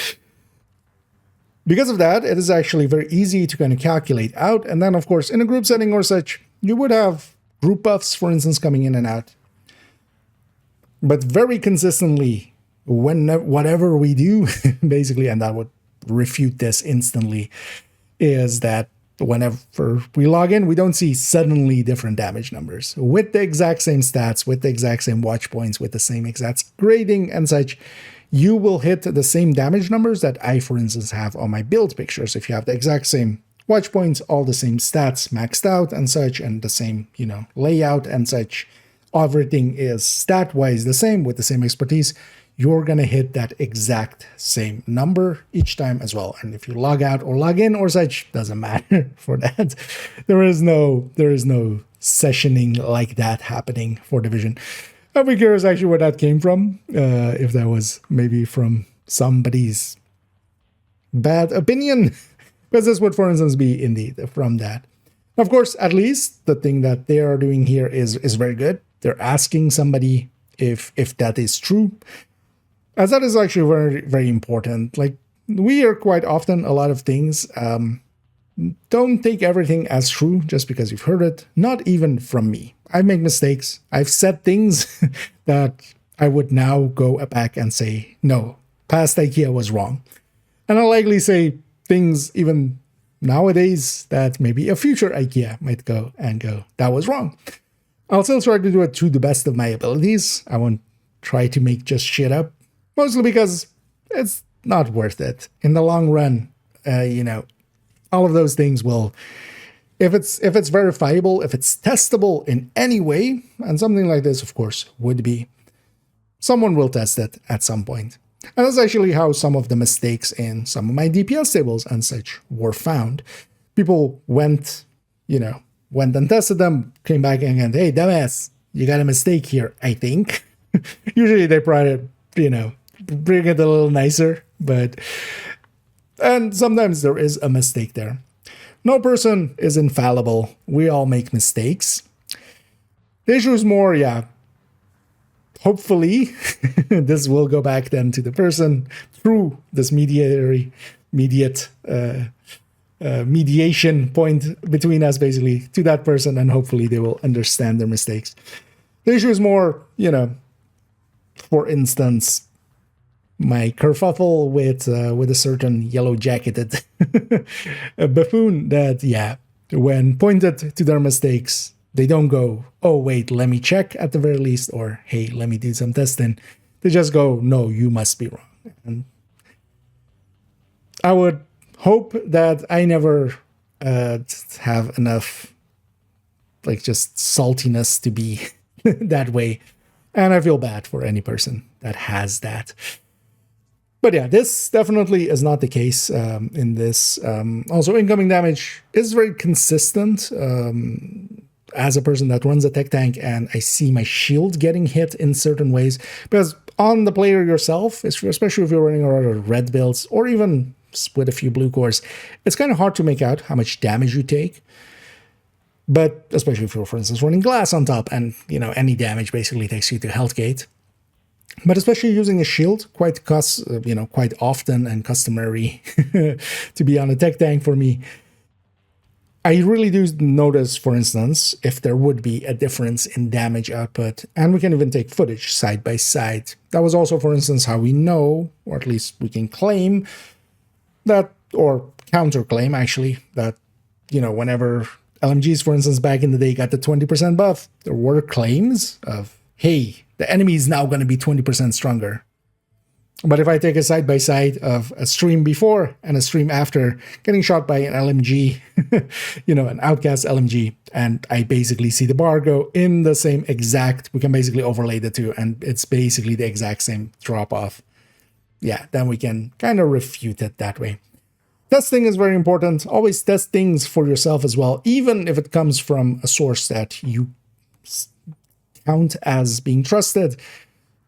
Because of that, it is actually very easy to kind of calculate out. And then, of course, in a group setting or such, you would have group buffs, for instance, coming in and out. But very consistently, whatever we do, basically, and that would refute this instantly, is that whenever we log in, we don't see suddenly different damage numbers. With the exact same stats, with the exact same watch points, with the same exact grading and such, you will hit the same damage numbers that I, for instance, have on my build pictures. If you have the exact same watch points, all the same stats maxed out and such, and the same, layout and such, everything is stat-wise the same with the same expertise, you're going to hit that exact same number each time as well. And if you log out or log in or such, doesn't matter for that. There is no sessioning like that happening for Division. I'd be curious actually where that came from. If that was maybe from somebody's bad opinion. Because this would, for instance, be indeed from that. Of course, at least the thing that they are doing here is very good. They're asking somebody if that is true. As that is actually very, very important. Like, we hear quite often a lot of things. Don't take everything as true just because you've heard it. Not even from me. I make mistakes. I've said things that I would now go back and say, no, past IKEA was wrong. And I'll likely say things even nowadays that maybe a future IKEA might go, that was wrong. I'll still try to do it to the best of my abilities. I won't try to make just shit up, mostly because it's not worth it. In the long run, all of those things will, if it's verifiable, if it's testable in any way, and something like this, of course, would be, someone will test it at some point. And that's actually how some of the mistakes in some of my DPS tables and such were found. People went and tested them, came back and, hey, dumbass, you got a mistake here, I think. Usually they try to, bring it a little nicer, and sometimes there is a mistake there. No person is infallible. We all make mistakes. The issue is more, hopefully this will go back then to the person through this mediation point between us, basically, to that person, and hopefully they will understand their mistakes. The issue is more, for instance, my kerfuffle with a certain yellow-jacketed buffoon that, when pointed to their mistakes, they don't go, oh, wait, let me check at the very least, or, hey, let me do some testing. They just go, no, you must be wrong. And I would hope that I never have enough, just saltiness to be that way. And I feel bad for any person that has that. But this definitely is not the case in this. Also, incoming damage is very consistent. As a person that runs a tech tank and I see my shield getting hit in certain ways, because on the player yourself, especially if you're running a lot of red builds or even with a few blue cores, it's kind of hard to make out how much damage you take. But especially if you're, for instance, running glass on top and, any damage basically takes you to health gate. But especially using a shield, quite often and customary to be on a tech tank for me, I really do notice, for instance, if there would be a difference in damage output, and we can even take footage side by side. That was also, for instance, how we know, or at least we can claim that, or counterclaim actually, that, whenever LMGs, for instance, back in the day got the 20% buff, there were claims of, hey, the enemy is now going to be 20% stronger. But if I take a side-by-side of a stream before and a stream after getting shot by an LMG, an outcast LMG, and I basically see the bar go in the same exact, we can basically overlay the two, and it's basically the exact same drop-off. Then we can kind of refute it that way. Testing is very important. Always test things for yourself as well, even if it comes from a source that you count as being trusted,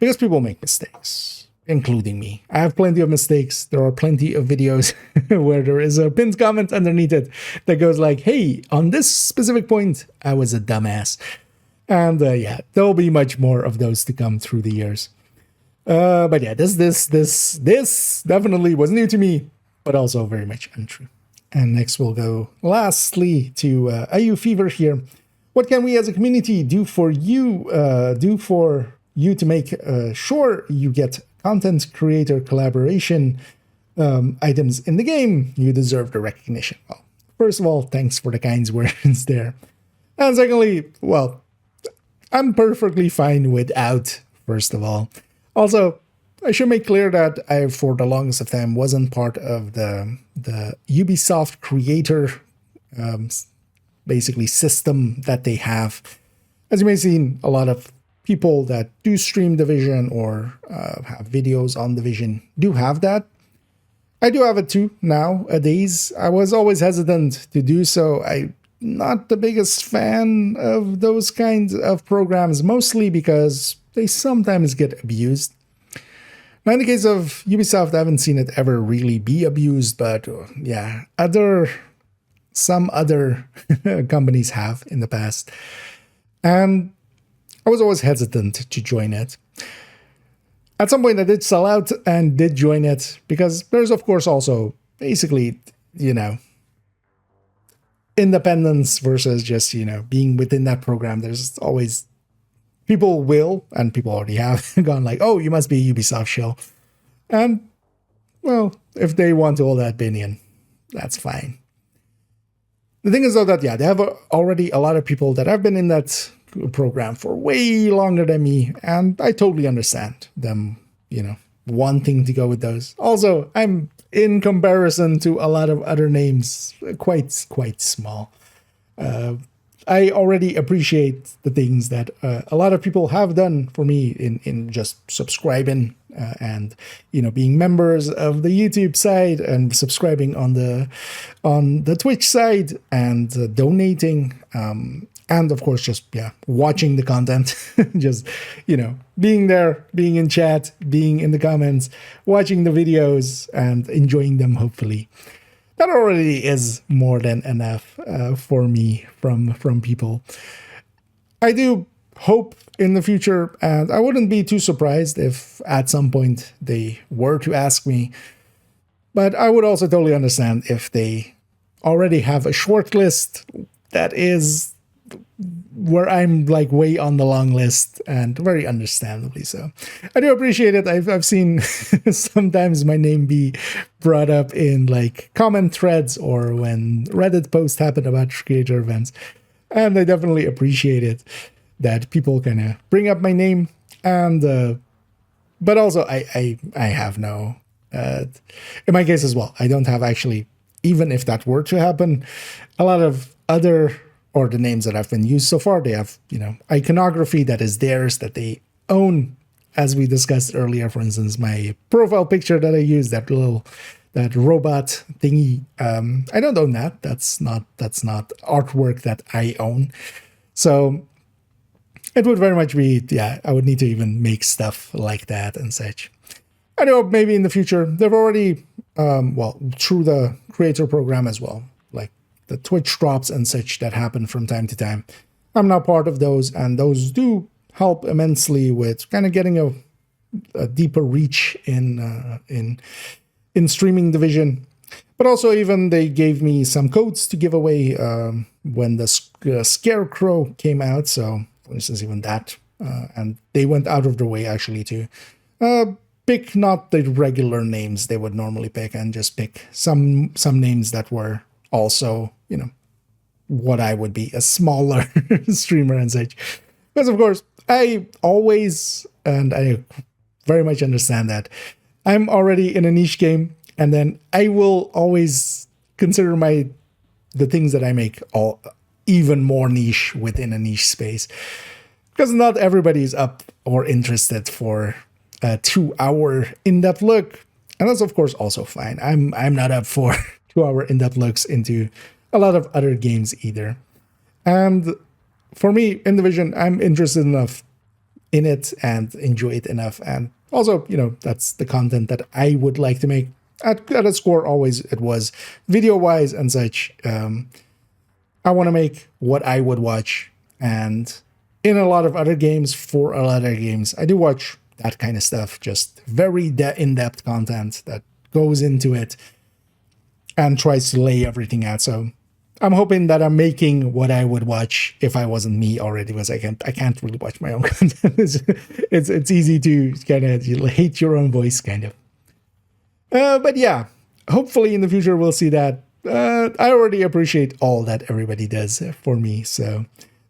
because people make mistakes, including me. I have plenty of mistakes. There are plenty of videos where there is a pinned comment underneath it that goes like, hey, on this specific point, I was a dumbass. And there'll be much more of those to come through the years. But this definitely was new to me, but also very much untrue. And next we'll go lastly to IU Fever here. What can we as a community do for you to make sure you get content creator collaboration items in the game? You deserve the recognition. Well, first of all, thanks for the kind words there. And secondly, well, I'm perfectly fine without, first of all. Also, I should make clear that I, for the longest of time, wasn't part of the Ubisoft creator basically system that they have. As you may have seen, a lot of people that do stream Division or have videos on Division do have that. I do have it too nowadays. I was always hesitant to do so. I'm not the biggest fan of those kinds of programs, mostly because they sometimes get abused. Now, in the case of Ubisoft, I haven't seen it ever really be abused, but some other companies have in the past. And I was always hesitant to join it. At some point, I did sell out and did join it because there's, of course, also basically, independence versus just, being within that program. There's always people will, and people already have gone like, oh, you must be a Ubisoft shill. And, well, if they want to hold that opinion, that's fine. The thing is, though, that, yeah, they have already a lot of people that have been in that program for way longer than me, and I totally understand them, you know, wanting to go with those. Also, I'm, in comparison to a lot of other names, quite small. I already appreciate the things that a lot of people have done for me in just subscribing and, you know, being members of the YouTube side and subscribing on the Twitch side and donating. And of course, just, yeah, watching the content, just, you know, being there, being in chat, being in the comments, watching the videos and enjoying them, hopefully. That already is more than enough for me from people. I do hope in the future, and I wouldn't be too surprised if at some point they were to ask me, but I would also totally understand if they already have a short list that is where I'm like way on the long list, and very understandably so. I do appreciate it. I've seen sometimes my name be brought up in like comment threads or when Reddit posts happen about creator events, and I definitely appreciate it that people kind of bring up my name. And but also I have no in my case as well, I don't have actually, even if that were to happen, a lot of other, or the names that have been used so far, they have, you know, iconography that is theirs, that they own, as we discussed earlier. For instance, my profile picture that I use, that robot thingy, I don't own that. That's not artwork that I own. So it would very much be, yeah, I would need to even make stuff like that and such. I know maybe in the future, they've already, well, through the creator program as well, like the Twitch drops and such that happen from time to time. I'm now part of those, and those do help immensely with kind of getting a deeper reach in streaming Division. But also, even they gave me some codes to give away when the Scarecrow came out. So, for instance, even that, and they went out of their way actually to pick not the regular names they would normally pick, and just pick some names that were also, you know, what I would be, a smaller streamer and such. Because of course, I always, and I very much understand that, I'm already in a niche game, and then I will always consider the things that I make all even more niche within a niche space. Because not everybody is up or interested for a 2-hour in-depth look. And that's of course also fine. I'm not up for 2-hour in-depth looks into a lot of other games either. And for me, in Division, I'm interested enough in it and enjoy it enough. And also, you know, that's the content that I would like to make. At a score, always it was video-wise and such. I want to make what I would watch. And in a lot of other games, for a lot of other games, I do watch that kind of stuff. Just very in-depth content that goes into it and tries to lay everything out. So I'm hoping that I'm making what I would watch if I wasn't me already, because I can't really watch my own content. It's easy to kind of hate your own voice, kind of. But yeah, hopefully in the future we'll see that. I already appreciate all that everybody does for me, so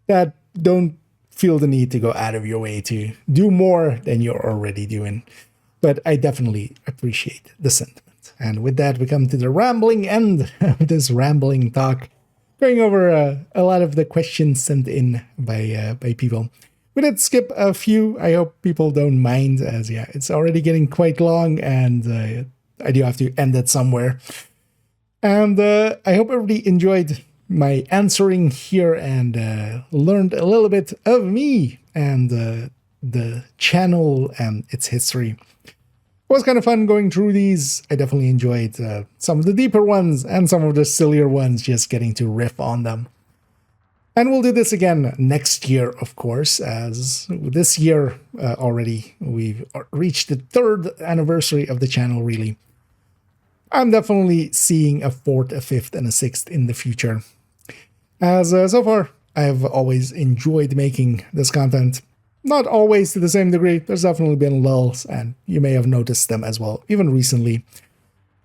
that don't feel the need to go out of your way to do more than you're already doing. But I definitely appreciate the sentiment. And with that, we come to the rambling end of this rambling talk, going over a lot of the questions sent in by people. We did skip a few. I hope people don't mind, as yeah, it's already getting quite long, and I do have to end it somewhere. And I hope everybody enjoyed my answering here and learned a little bit of me and the channel and its history. It was kind of fun going through these. I definitely enjoyed some of the deeper ones and some of the sillier ones, just getting to riff on them. And we'll do this again next year, of course, as this year already we've reached the 3rd anniversary of the channel, really. I'm definitely seeing a 4th, a 5th, and a 6th in the future. As so far, I've always enjoyed making this content. Not always to the same degree. There's definitely been lulls, and you may have noticed them as well, even recently.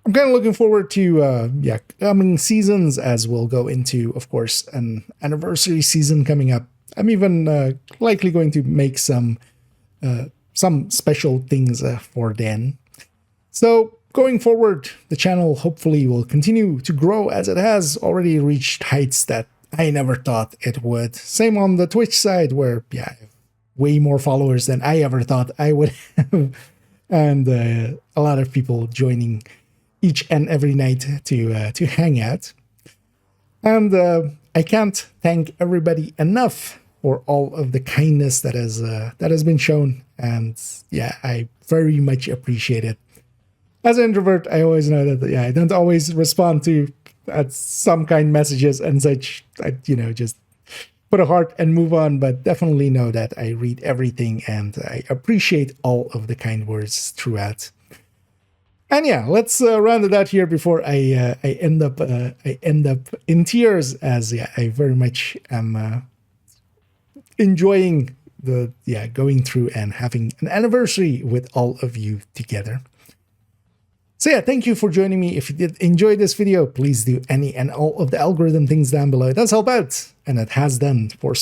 I'm kind of looking forward to coming seasons, as we'll go into, of course, an anniversary season coming up. I'm even likely going to make some special things for then. So going forward, the channel hopefully will continue to grow, as it has already reached heights that I never thought it would. Same on the Twitch side, where I have way more followers than I ever thought I would have, and a lot of people joining each and every night to hang out. And I can't thank everybody enough for all of the kindness that has been shown, and yeah, I very much appreciate it. As an introvert, I always know that I don't always respond to some kind messages and such. I just put a heart and move on, but definitely know that I read everything and I appreciate all of the kind words throughout. And yeah, let's round it out here before I end up in tears, as I very much am enjoying going through and having an anniversary with all of you together. So yeah, thank you for joining me. If you did enjoy this video, please do any and all of the algorithm things down below. It does help out, and it has done for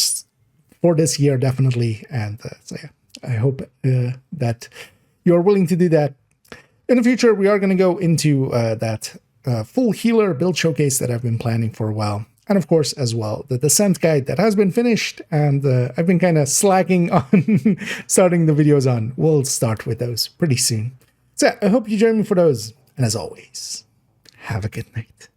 this year, definitely. And so yeah, I hope that you're willing to do that. In the future, we are going to go into that full healer build showcase that I've been planning for a while. And of course, as well, the descent guide that has been finished, and I've been kind of slacking on starting the videos on. We'll start with those pretty soon. So I hope you join me for those. And as always, have a good night.